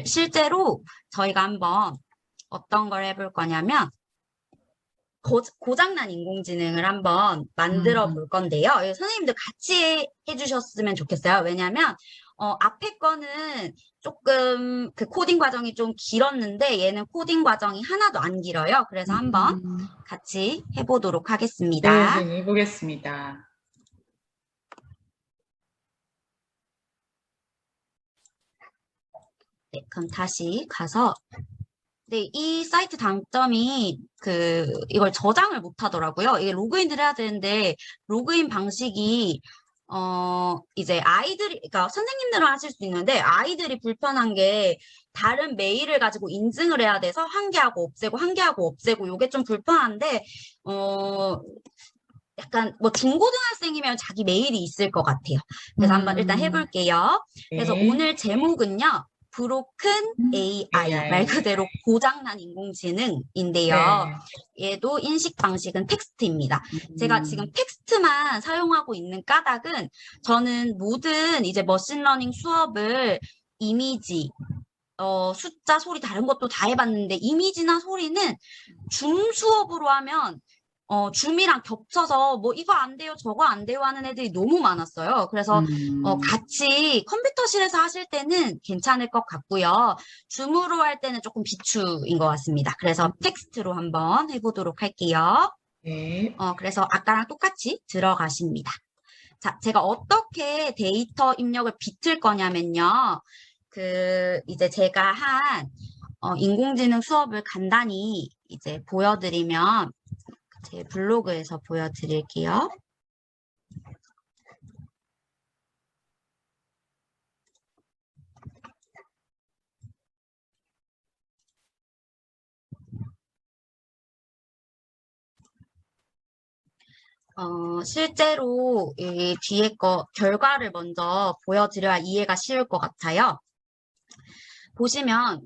실제로 저희가 한번 어떤 걸 해볼 거냐면 고장난 인공지능을 한번 만들어 볼 건데요. 선생님들 같이 해주셨으면 좋겠어요. 왜냐하면 앞에 거는 조금 그 코딩 과정이 좀 길었는데 얘는 코딩 과정이 하나도 안 길어요. 그래서 한번 같이 해보도록 하겠습니다. 네, 선생님 해보겠습니다. 네, 그럼 다시 가서 네, 이 사이트 단점이 이걸 저장을 못 하더라고요. 이게 로그인을 해야 되는데 로그인 방식이 이제 그러니까 선생님들은 하실 수 있는데 아이들이 불편한 게 다른 메일을 가지고 인증을 해야 돼서 한 개 하고 없애고 한 개 하고 없애고 요게 좀 불편한데 약간 뭐 중고등학생이면 자기 메일이 있을 것 같아요. 그래서 한번 일단 해볼게요. 그래서 네. 오늘 제목은요. 브로큰 AI, 말 그대로 고장난 인공지능인데요. 얘도 인식 방식은 텍스트입니다. 제가 지금 텍스트만 사용하고 있는 까닭은 저는 모든 이제 머신러닝 수업을 이미지, 숫자, 소리 다른 것도 다 해봤는데 이미지나 소리는 줌 수업으로 하면 줌이랑 겹쳐서 뭐 이거 안 돼요, 저거 안 돼요 하는 애들이 너무 많았어요. 그래서 같이 컴퓨터실에서 하실 때는 괜찮을 것 같고요. 줌으로 할 때는 조금 비추인 것 같습니다. 그래서 텍스트로 한번 해보도록 할게요. 네. 그래서 아까랑 똑같이 들어가십니다. 자, 제가 어떻게 데이터 입력을 비틀 거냐면요. 이제 제가 한 인공지능 수업을 간단히 이제 보여드리면 제 블로그에서 보여드릴게요. 실제로 이 뒤에 거 결과를 먼저 보여드려야 이해가 쉬울 것 같아요. 보시면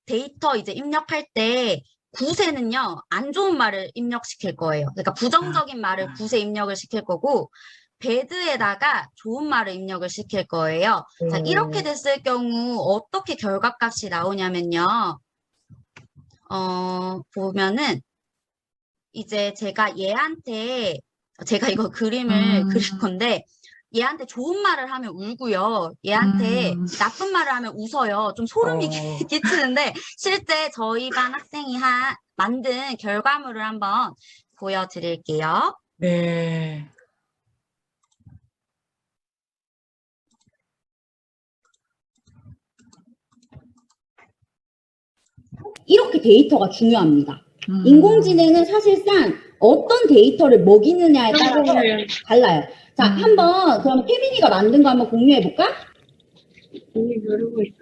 데이터 이제 입력할 때 구세는요, 안 좋은 말을 입력시킬 거예요. 그러니까 부정적인 말을 구세 입력을 시킬 거고, 배드에다가 좋은 말을 입력을 시킬 거예요. 자, 이렇게 됐을 경우 어떻게 결과값이 나오냐면요. 보면은, 이제 제가 얘한테, 제가 이거 그림을 그릴 건데, 얘한테 좋은 말을 하면 울고요. 얘한테 나쁜 말을 하면 웃어요. 좀 소름이 끼치는데 실제 저희 반 학생이 만든 결과물을 한번 보여드릴게요. 네. 이렇게 데이터가 중요합니다. 인공지능은 사실상 어떤 데이터를 먹이느냐에 따라서 달라요. 자, 한번 그럼 태민이가 만든 거 한번 공유해 볼까? 언니 모르고 있어.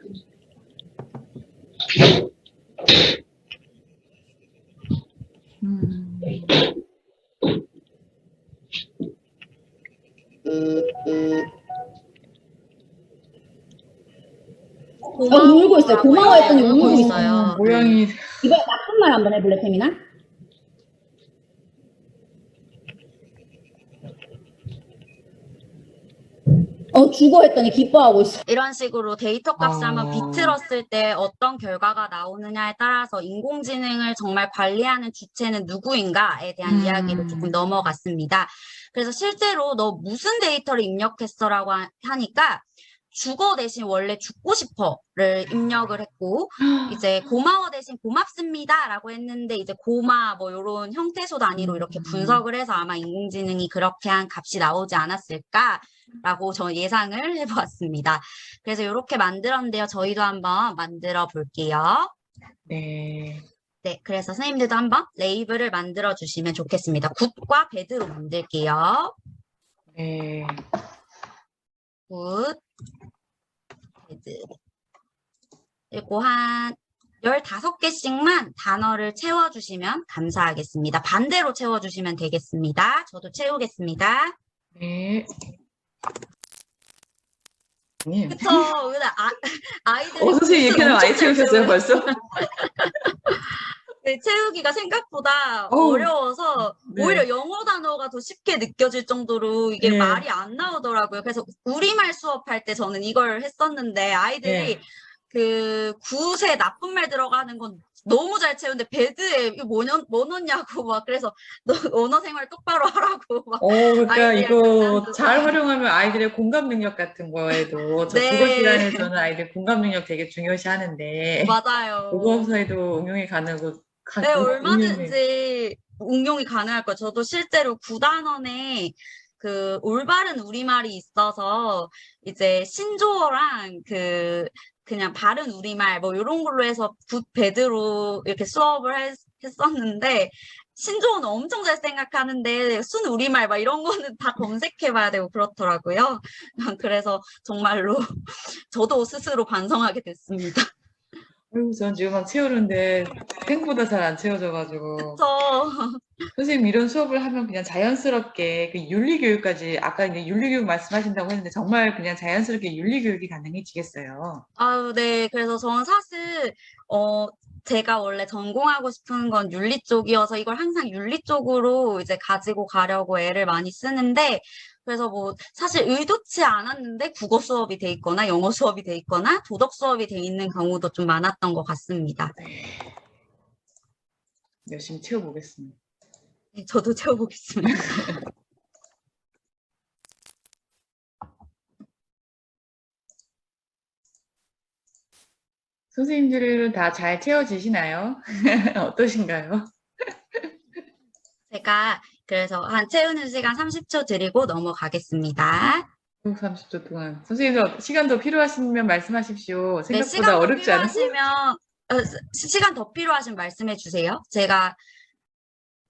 울고 있어요. 고마워했더니 울고 있어요. 있어요. 모양이 이번에 나쁜 말 한번 해볼래, 태민아? 죽어 했더니 기뻐하고 있어. 이런 식으로 데이터 값을 한번 비틀었을 때 어떤 결과가 나오느냐에 따라서 인공지능을 정말 관리하는 주체는 누구인가에 대한 이야기로 조금 넘어갔습니다. 그래서 실제로 너 무슨 데이터를 입력했어라고 하니까 죽어 대신 원래 죽고 싶어를 입력을 했고 이제 고마워 대신 고맙습니다라고 했는데 이제 고마 뭐 이런 형태소 단위로 이렇게 분석을 해서 아마 인공지능이 그렇게 한 값이 나오지 않았을까라고 저는 예상을 해보았습니다. 그래서 이렇게 만들었는데요. 저희도 한번 만들어 볼게요. 네. 네, 그래서 선생님들도 한번 레이블을 만들어 주시면 좋겠습니다. 굿과 배드로 만들게요. 네. 굿, 배드. 그리고 한 15개씩만 단어를 채워주시면 감사하겠습니다. 반대로 채워주시면 되겠습니다. 저도 채우겠습니다. 네. 그쵸. 아이들이. 선생님 이렇게 하면 많이 채우셨어요, 벌써? 네, 채우기가 생각보다 어우, 어려워서 네. 오히려 영어 단어가 더 쉽게 느껴질 정도로 이게 네. 말이 안 나오더라고요. 그래서 우리말 수업할 때 저는 이걸 했었는데 아이들이 네. 그 굿에 나쁜 말 들어가는 건 너무 잘 채우는데 배드에 이거 뭐 넣냐고 막 그래서 너 언어 생활 똑바로 하라고 막 그러니까 아이들이랑 이거 장난도 잘 치고. 활용하면 아이들의 공감 능력 같은 거에도 저 네. 국어 시간에서는 아이들 공감 능력 되게 중요시 하는데 맞아요. 국어에도 응용이 가능하고 네, 얼마든지 응용이 가능할 거예요. 저도 실제로 9단원에 그 올바른 우리말이 있어서 이제 신조어랑 그냥 바른 우리말 뭐 이런 걸로 해서 굿 배드로 이렇게 수업을 했었는데 신조어는 엄청 잘 생각하는데 순 우리말 막 이런 거는 다 검색해봐야 되고 그렇더라고요. 그래서 정말로 저도 스스로 반성하게 됐습니다. 아이고, 전 지금 막 채우는데 생각보다 잘 안 채워져가지고. 저 선생님 이런 수업을 하면 그냥 자연스럽게 그 윤리교육까지 아까 이제 윤리교육 말씀하신다고 했는데 정말 그냥 자연스럽게 윤리교육이 가능해지겠어요. 아유, 네. 그래서 저는 사실, 제가 원래 전공하고 싶은 건 윤리 쪽이어서 이걸 항상 윤리 쪽으로 이제 가지고 가려고 애를 많이 쓰는데, 그래서 뭐, 사실 의도치 않았는데 국어 수업이 돼 있거나 영어 수업이 돼 있거나 도덕 수업이 돼 있는 경우도 좀 많았던 것 같습니다. 열심히 채워보겠습니다. 네, 저도 채워보겠습니다. 선생님들은 다 잘 채워지시나요? 어떠신가요? 제가 그래서 한 채우는 시간 30초 드리고 넘어가겠습니다. 30초 동안. 선생님들 시간 더 필요하시면 말씀하십시오. 네, 생각보다 시간 더 어렵지 않으세요? 필요하시면, 시간 더 필요하시면 말씀해 주세요. 제가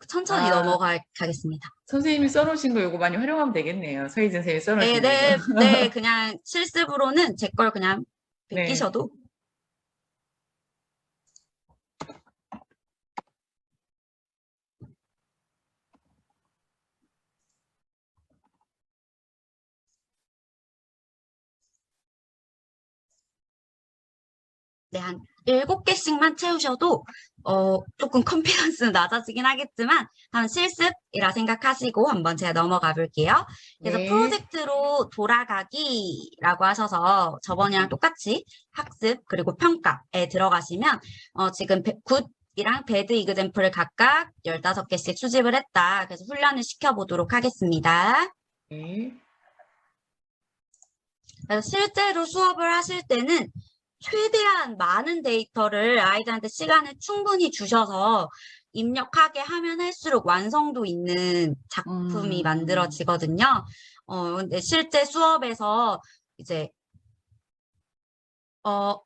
천천히 아. 넘어가겠습니다. 선생님이 써놓으신 거 요거 많이 활용하면 되겠네요. 서희진 선생님이 네, 써놓으신 네, 거. 네, 그냥 실습으로는 제 걸 그냥 네. 베끼셔도. 네, 한 7개씩만 채우셔도, 조금 컨피던스는 낮아지긴 하겠지만, 한 실습이라 생각하시고 한번 제가 넘어가 볼게요. 그래서 네. 프로젝트로 돌아가기라고 하셔서 저번이랑 똑같이 학습 그리고 평가에 들어가시면, 지금 굿이랑 배드 이그젠플을 각각 15개씩 수집을 했다. 그래서 훈련을 시켜보도록 하겠습니다. 네. 그래서 실제로 수업을 하실 때는 최대한 많은 데이터를 아이들한테 시간을 충분히 주셔서 입력하게 하면 할수록 완성도 있는 작품이 만들어지거든요. 근데 실제 수업에서 이제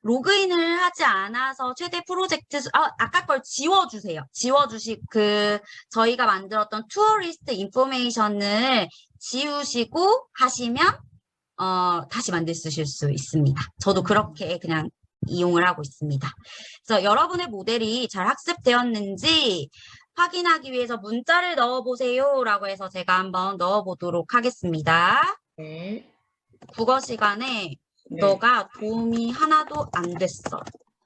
로그인을 하지 않아서 최대 프로젝트, 아까 걸 지워주세요. 저희가 만들었던 투어리스트 인포메이션을 지우시고 하시면, 다시 쓰실 수 있습니다. 저도 그렇게 그냥 이용을 하고 있습니다. 그래서 여러분의 모델이 잘 학습되었는지 확인하기 위해서 문자를 넣어보세요 라고 해서 제가 한번 넣어보도록 하겠습니다. 네. 국어 시간에 네. 너가 도움이 하나도 안 됐어.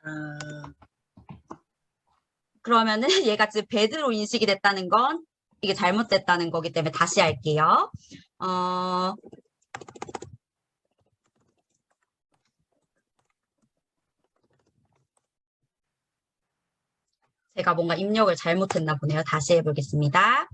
아, 그러면은 얘가 지금 배드로 인식이 됐다는 건 이게 잘못됐다는 거기 때문에 다시 할게요. 제가 뭔가 입력을 잘못했나 보네요. 다시 해보겠습니다.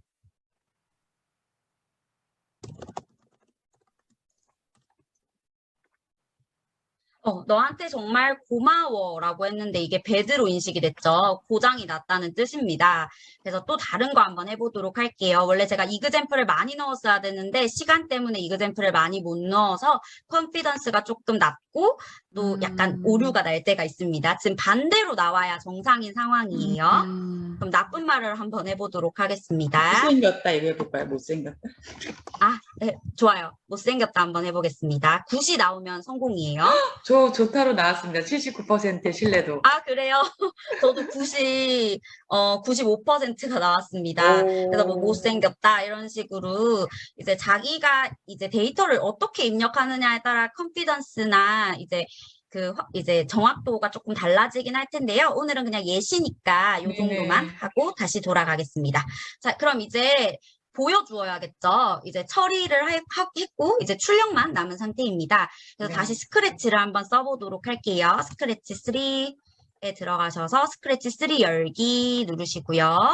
너한테 정말 고마워라고 했는데 이게 배드로 인식이 됐죠. 고장이 났다는 뜻입니다. 그래서 또 다른 거 한번 해보도록 할게요. 원래 제가 이그젠플을 많이 넣었어야 되는데 시간 때문에 이그젠플을 많이 못 넣어서 컨피던스가 조금 낮고 또 약간 오류가 날 때가 있습니다. 지금 반대로 나와야 정상인 상황이에요. 그럼 나쁜 말을 한번 해보도록 하겠습니다. 못생겼다 이거 해볼까요? 못생겼다. 네, 좋아요. 못생겼다 한번 해보겠습니다. 9이 나오면 성공이에요. 저 좋다로 나왔습니다. 79% 신뢰도. 그래요? 저도 95%가 나왔습니다. 그래서 뭐 못생겼다 이런 식으로 이제 자기가 이제 데이터를 어떻게 입력하느냐에 따라 컨피던스나 이제 정확도가 조금 달라지긴 할 텐데요. 오늘은 그냥 예시니까 이 정도만 하고 다시 돌아가겠습니다. 자, 그럼 이제 보여주어야겠죠. 이제 처리를 했고 이제 출력만 남은 상태입니다. 그래서 다시 스크래치를 한번 써보도록 할게요. 스크래치 3에 들어가셔서 스크래치 3 열기 누르시고요.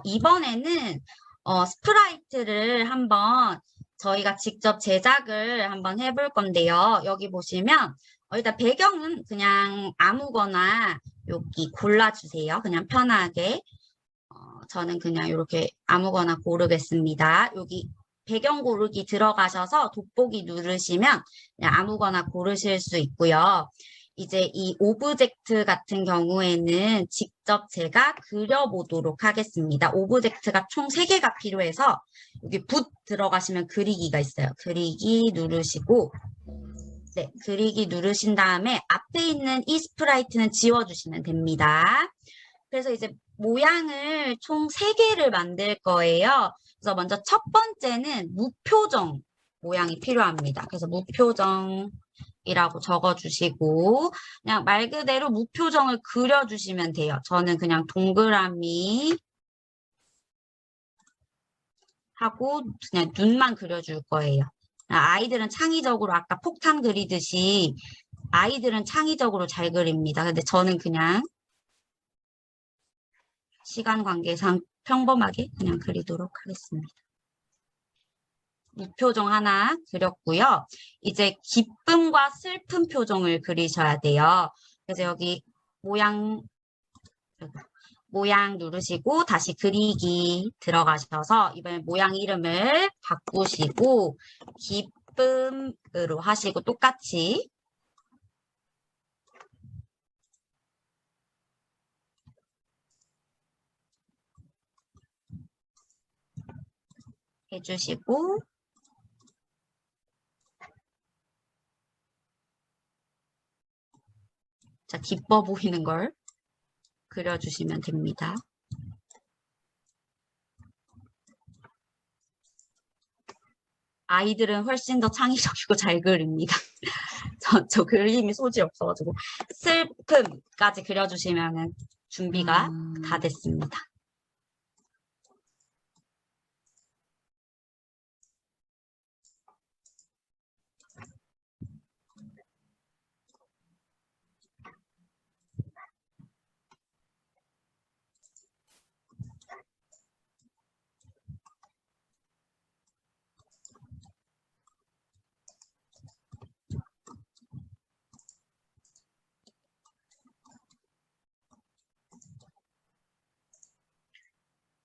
이번에는 스프라이트를 한번 저희가 직접 제작을 한번 해볼 건데요. 여기 보시면 일단 배경은 그냥 아무거나 여기 골라주세요. 그냥 편하게. 저는 그냥 이렇게 아무거나 고르겠습니다. 여기 배경 고르기 들어가셔서 돋보기 누르시면 그냥 아무거나 고르실 수 있고요. 이제 이 오브젝트 같은 경우에는 직접 제가 그려보도록 하겠습니다. 오브젝트가 총 3개가 필요해서 여기 붓 들어가시면 그리기가 있어요. 그리기 누르시고 네, 그리기 누르신 다음에 앞에 있는 이 스프라이트는 지워주시면 됩니다. 그래서 이제 모양을 총 3개를 만들 거예요. 그래서 먼저 첫 번째는 무표정 모양이 필요합니다. 그래서 무표정이라고 적어주시고 그냥 말 그대로 무표정을 그려주시면 돼요. 저는 그냥 동그라미 하고 그냥 눈만 그려줄 거예요. 아이들은 창의적으로 아까 폭탄 그리듯이 아이들은 창의적으로 잘 그립니다. 근데 저는 그냥 시간 관계상 평범하게 그냥 그리도록 하겠습니다. 무표정 하나 그렸고요. 이제 기쁨과 슬픈 표정을 그리셔야 돼요. 그래서 여기 모양 누르시고 다시 그리기 들어가셔서 이번엔 모양 이름을 바꾸시고 기쁨으로 하시고 똑같이 해주시고 자, 기뻐 보이는 걸 그려주시면 됩니다. 아이들은 훨씬 더 창의적이고 잘 그립니다. 저 그림이 소질이 없어가지고 슬픔까지 그려주시면 준비가 다 됐습니다.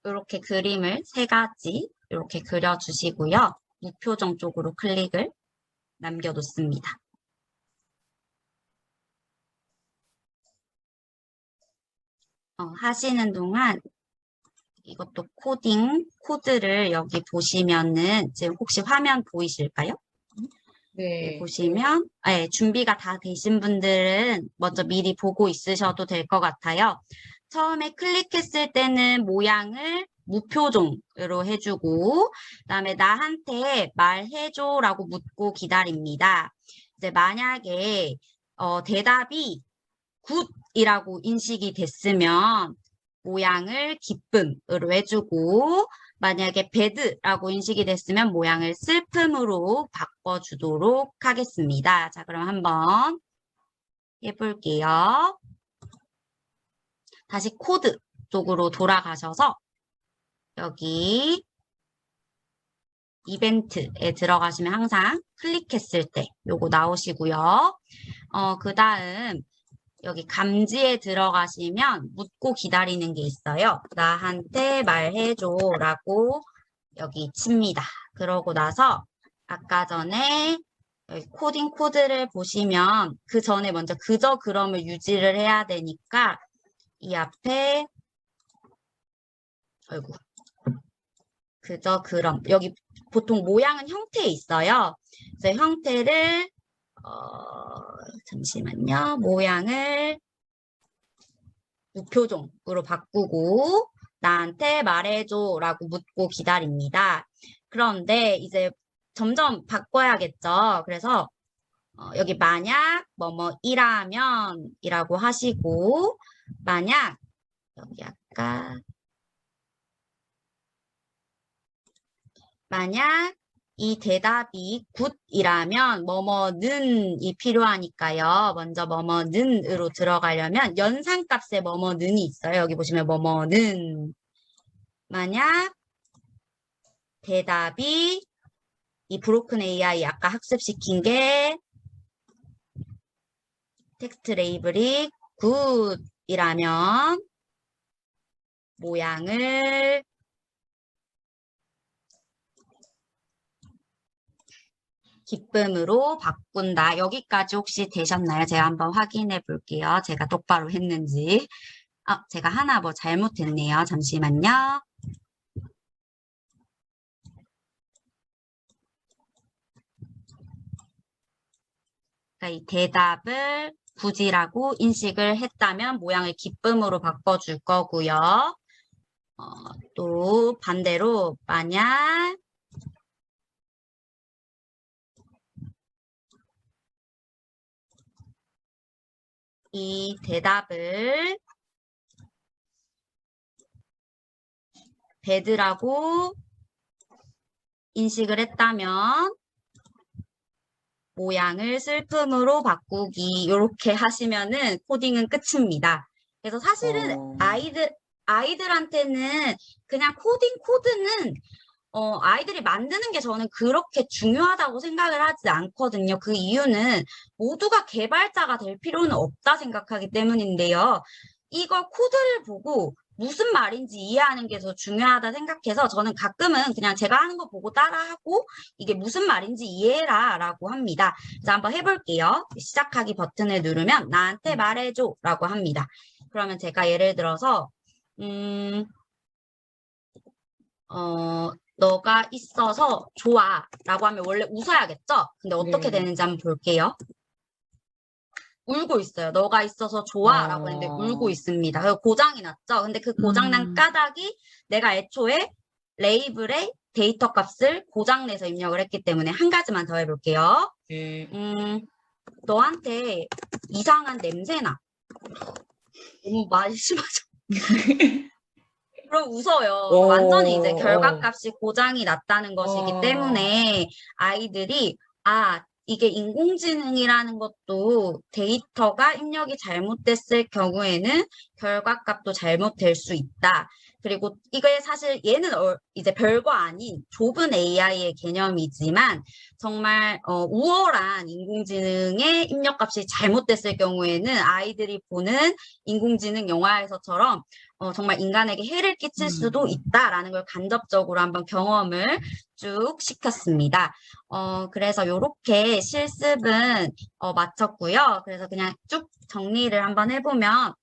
이렇게 그림을 3가지 이렇게 그려주시고요. 무표정 쪽으로 클릭을 남겨놓습니다. 하시는 동안 이것도 코드를 여기 보시면은 지금 혹시 화면 보이실까요? 네. 보시면 준비가 다 되신 분들은 먼저 미리 보고 있으셔도 될 것 같아요. 처음에 클릭했을 때는 모양을 무표정으로 해주고 그다음에 나한테 말해줘라고 묻고 기다립니다. 이제 만약에 대답이 굿이라고 인식이 됐으면 모양을 기쁨으로 해주고 만약에 배드라고 인식이 됐으면 모양을 슬픔으로 바꿔주도록 하겠습니다. 자, 그럼 한번 해볼게요. 다시 코드 쪽으로 돌아가셔서 여기 이벤트에 들어가시면 항상 클릭했을 때 요거 나오시고요. 그 다음 여기 감지에 들어가시면 묻고 기다리는 게 있어요. 나한테 말해줘 라고 여기 칩니다. 그러고 나서 아까 전에 여기 코딩 코드를 보시면 그 전에 먼저 그저 그럼을 유지를 해야 되니까 이 앞에 그저 그럼 여기 보통 모양은 형태에 있어요. 그래서 형태를 잠시만요. 모양을 무표정으로 바꾸고 나한테 말해줘 라고 묻고 기다립니다. 그런데 이제 점점 바꿔야겠죠. 그래서 여기 만약 뭐뭐이라면 이라고 하시고 만약 여기 아까 만약 이 대답이 굿이라면 뭐뭐는이 필요하니까요. 먼저 뭐뭐는으로 들어가려면 연산값에 뭐뭐는이 있어요. 여기 보시면 뭐뭐는 만약 대답이 이 브로큰 AI 아까 학습시킨 게 텍스트 레이블이 굿이라면 모양을 기쁨으로 바꾼다. 여기까지 혹시 되셨나요? 제가 한번 확인해 볼게요. 제가 똑바로 했는지. 제가 하나 뭐 잘못했네요. 잠시만요. 제가 이 대답을 부지라고 인식을 했다면 모양을 기쁨으로 바꿔줄 거고요. 또 반대로 만약 이 대답을 bad라고 인식을 했다면 모양을 슬픔으로 바꾸기 이렇게 하시면은 코딩은 끝입니다. 그래서 사실은 아이들한테는 그냥 코드는 아이들이 만드는 게 저는 그렇게 중요하다고 생각을 하지 않거든요. 그 이유는 모두가 개발자가 될 필요는 없다 생각하기 때문인데요. 이걸 코드를 보고 무슨 말인지 이해하는 게 더 중요하다 생각해서 저는 가끔은 그냥 제가 하는 거 보고 따라하고 이게 무슨 말인지 이해해라 라고 합니다. 그래서 한번 해볼게요. 시작하기 버튼을 누르면 나한테 말해줘 라고 합니다. 그러면 제가 예를 들어서 너가 있어서 좋아 라고 하면 원래 웃어야겠죠? 근데 어떻게 네. 되는지 한번 볼게요. 울고 있어요. 너가 있어서 좋아 라고 했는데 울고 있습니다. 그래서 고장이 났죠? 근데 그 고장난 까닭이 내가 애초에 레이블에 데이터 값을 고장내서 입력을 했기 때문에 한 가지만 더 해볼게요. 네. 너한테 이상한 냄새나. 너무 많이 심하죠? 그럼 웃어요. 완전히 이제 결과값이 고장이 났다는 것이기 때문에 아이들이 이게 인공지능이라는 것도 데이터가 입력이 잘못됐을 경우에는 결과값도 잘못될 수 있다. 그리고 이게 사실 얘는 이제 별거 아닌 좁은 AI의 개념이지만 정말 우월한 인공지능의 입력값이 잘못됐을 경우에는 아이들이 보는 인공지능 영화에서처럼 정말 인간에게 해를 끼칠 수도 있다라는 걸 간접적으로 한번 경험을 쭉 시켰습니다. 그래서 이렇게 실습은 마쳤고요. 그래서 그냥 쭉 정리를 한번 해보면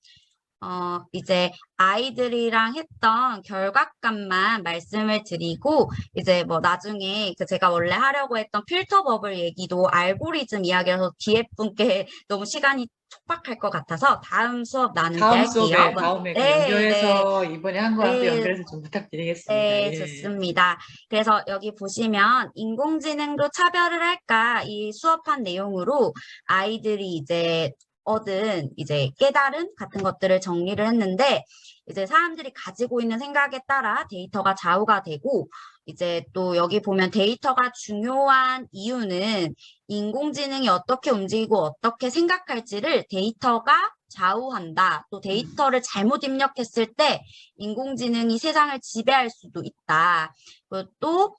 이제 아이들이랑 했던 결과값만 말씀을 드리고 이제 뭐 나중에 제가 원래 하려고 했던 필터 버블 얘기도 알고리즘 이야기라서 뒤에 분께 너무 시간이 촉박할 것 같아서 다음 수업 나눌 때 할게요. 다음에 네, 연결해서 이번에 한 거랑 또 네. 연결해서 좀 부탁드리겠습니다. 네, 예. 좋습니다. 그래서 여기 보시면 인공지능도 차별을 할까 이 수업한 내용으로 아이들이 이제 얻은 이제 깨달음 같은 것들을 정리를 했는데 이제 사람들이 가지고 있는 생각에 따라 데이터가 좌우가 되고 이제 또 여기 보면 데이터가 중요한 이유는 인공지능이 어떻게 움직이고 어떻게 생각할지를 데이터가 좌우한다. 또 데이터를 잘못 입력했을 때 인공지능이 세상을 지배할 수도 있다. 그리고 또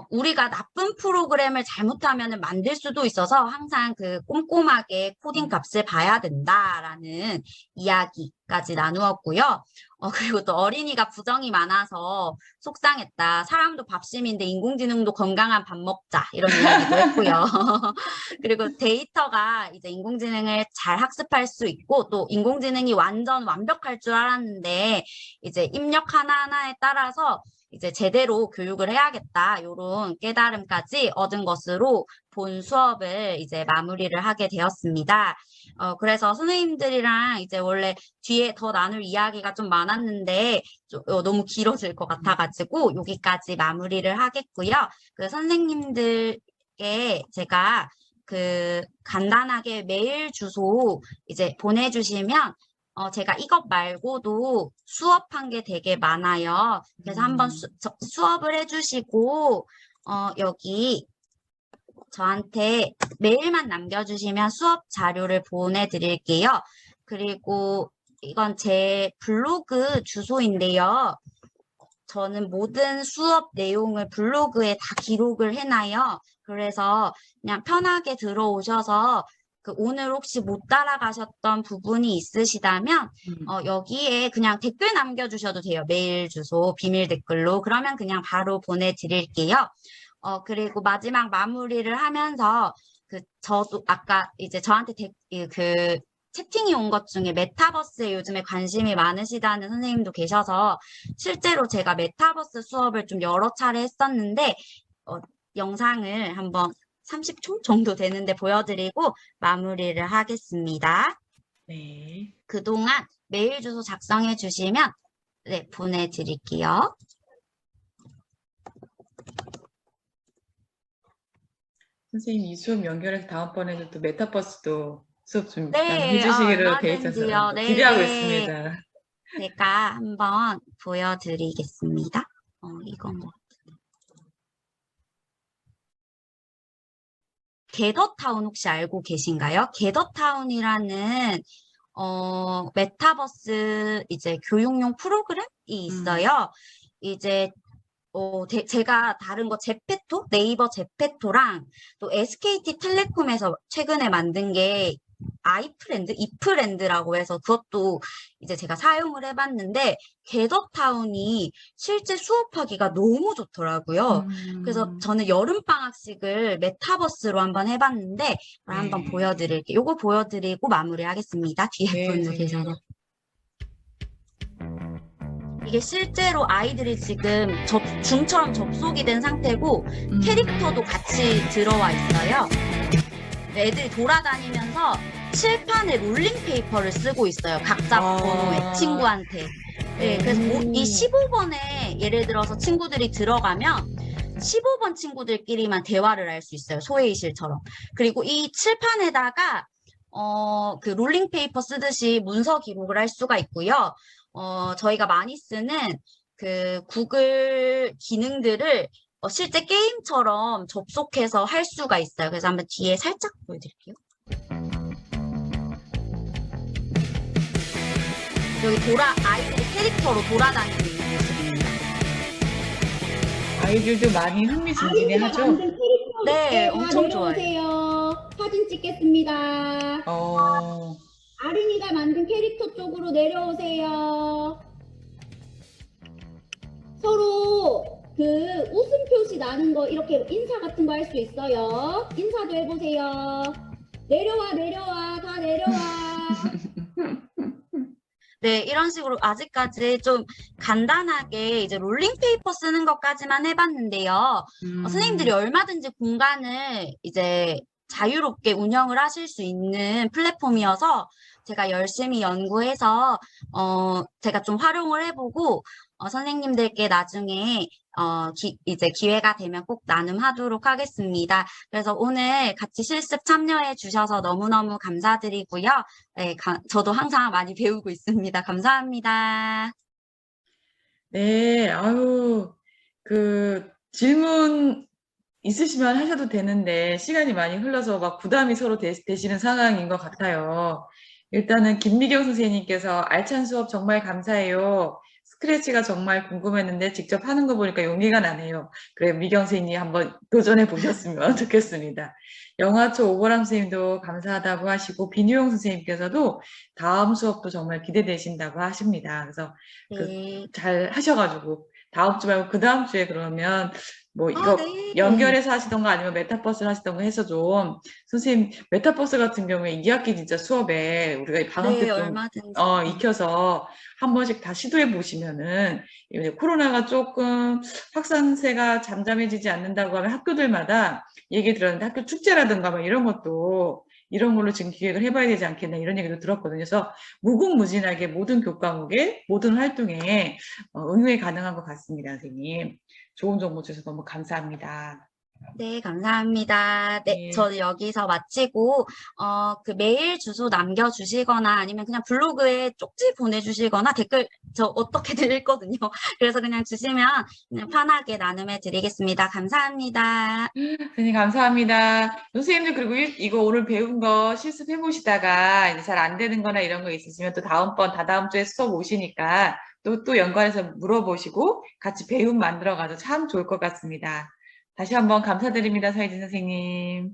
우리가 나쁜 프로그램을 잘못하면 만들 수도 있어서 항상 그 꼼꼼하게 코딩 값을 봐야 된다라는 이야기까지 나누었고요. 그리고 또 어린이가 부정이 많아서 속상했다. 사람도 밥심인데 인공지능도 건강한 밥 먹자. 이런 이야기도 했고요. 그리고 데이터가 이제 인공지능을 잘 학습할 수 있고 또 인공지능이 완전 완벽할 줄 알았는데 이제 입력 하나하나에 따라서 이제 제대로 교육을 해야겠다. 이런 깨달음까지 얻은 것으로 본 수업을 이제 마무리를 하게 되었습니다. 그래서 선생님들이랑 이제 원래 뒤에 더 나눌 이야기가 좀 많았는데 너무 길어질 것 같아가지고 여기까지 마무리를 하겠고요. 그 선생님들께 제가 그 간단하게 메일 주소 이제 보내주시면 제가 이것 말고도 수업한 게 되게 많아요. 그래서 한번 수업을 해주시고 여기 저한테 메일만 남겨주시면 수업 자료를 보내드릴게요. 그리고 이건 제 블로그 주소인데요. 저는 모든 수업 내용을 블로그에 다 기록을 해놔요. 그래서 그냥 편하게 들어오셔서 오늘 혹시 못 따라가셨던 부분이 있으시다면 여기에 그냥 댓글 남겨주셔도 돼요. 메일 주소, 비밀 댓글로. 그러면 그냥 바로 보내드릴게요. 그리고 마지막 마무리를 하면서 저도 아까 이제 저한테 채팅이 온 것 중에 메타버스에 요즘에 관심이 많으시다는 선생님도 계셔서 실제로 제가 메타버스 수업을 좀 여러 차례 했었는데 영상을 한번 30초 정도 되는데 보여드리고 마무리를 하겠습니다. 네. 그동안 메일 주소 작성해 주시면 네, 보내드릴게요. 선생님 이 수업 연결해서 다음번에는 또 메타버스도 수업 좀 네, 해주시기로 돼 있어서 얼마든지요. 네, 기대하고 네. 있습니다. 제가 한번 보여드리겠습니다. 이건 뭐. 게더타운 혹시 알고 계신가요? 게더타운이라는 메타버스 이제 교육용 프로그램이 있어요. 이제 제가 다른 거 제페토, 네이버 제페토랑 또 SKT텔레콤에서 최근에 만든 게 이프랜드라고 해서 그것도 이제 제가 사용을 해봤는데 게더타운이 실제 수업하기가 너무 좋더라고요. 그래서 저는 여름방학식을 메타버스로 한번 해봤는데 그걸 한번 네. 보여드릴게요. 요거 보여드리고 마무리하겠습니다. 뒤에 네, 분도 선생님. 계셔서. 이게 실제로 아이들이 지금 줌처럼 접속이 된 상태고 캐릭터도 같이 들어와 있어요. 애들이 돌아다니면서 칠판에 롤링페이퍼를 쓰고 있어요. 각자 번호에 친구한테. 네, 그래서 이 15번에 예를 들어서 친구들이 들어가면 15번 친구들끼리만 대화를 할 수 있어요. 소회의실처럼. 그리고 이 칠판에다가 그 롤링페이퍼 쓰듯이 문서 기록을 할 수가 있고요. 저희가 많이 쓰는 그 구글 기능들을 실제 게임처럼 접속해서 할 수가 있어요. 그래서 한번 뒤에 살짝 보여드릴게요. 여기 아이들이 캐릭터로 돌아다니고 있는 모습입니다. 아이들도 많이 흥미진진해하죠? 만든 캐릭터. 네, 다 엄청 좋아요. 내려오세요. 사진 찍겠습니다. 아린이가 만든 캐릭터 쪽으로 내려오세요. 서로 그 웃음 표시 나는 거 이렇게 인사 같은 거 할 수 있어요. 인사도 해보세요. 내려와, 다 내려와. 네, 이런 식으로 아직까지 좀 간단하게 이제 롤링페이퍼 쓰는 것까지만 해봤는데요. 선생님들이 얼마든지 공간을 이제 자유롭게 운영을 하실 수 있는 플랫폼이어서 제가 열심히 연구해서 제가 좀 활용을 해보고 선생님들께 나중에 이제 기회가 되면 꼭 나눔하도록 하겠습니다. 그래서 오늘 같이 실습 참여해 주셔서 너무너무 감사드리고요. 네, 저도 항상 많이 배우고 있습니다. 감사합니다. 네, 아유, 질문 있으시면 하셔도 되는데, 시간이 많이 흘러서 막 부담이 서로 되시는 상황인 것 같아요. 일단은 김미경 선생님께서 알찬 수업 정말 감사해요. 스크래치가 정말 궁금했는데 직접 하는 거 보니까 용기가 나네요. 그래, 미경 선생님이 한번 도전해 보셨으면 좋겠습니다. 영화초 오보람 선생님도 감사하다고 하시고, 비뉴용 선생님께서도 다음 수업도 정말 기대되신다고 하십니다. 그래서 네. 잘 하셔가지고, 다음 주 말고 그 다음 주에 그러면 이거 네. 연결해서 하시던가 아니면 메타버스를 하시던가 해서 좀 선생님 메타버스 같은 경우에 2학기 진짜 수업에 우리가 방학 네, 때 좀 얼마든지. 익혀서 한 번씩 다 시도해 보시면은 이제 코로나가 조금 확산세가 잠잠해지지 않는다고 하면 학교들마다 얘기 들었는데 학교 축제라든가 뭐 이런 것도 이런 걸로 지금 기획을 해봐야 되지 않겠나 이런 얘기도 들었거든요. 그래서 무궁무진하게 모든 교과목에 모든 활동에 응용이 가능한 것 같습니다, 선생님. 좋은 정보 주셔서 너무 감사합니다. 네, 감사합니다. 네, 네. 저는 여기서 마치고, 그 메일 주소 남겨주시거나 아니면 그냥 블로그에 쪽지 보내주시거나 댓글 저 어떻게든 읽거든요. 그래서 그냥 주시면 그냥 편하게 나눔해 드리겠습니다. 감사합니다. 선생님, 감사합니다. 선생님들, 그리고 이거 오늘 배운 거 실습해 보시다가 이제 잘 안 되는 거나 이런 거 있으시면 또 다다음 주에 수업 오시니까 또 연관해서 물어보시고 같이 배움 만들어 가서 참 좋을 것 같습니다. 다시 한번 감사드립니다, 서혜진 선생님.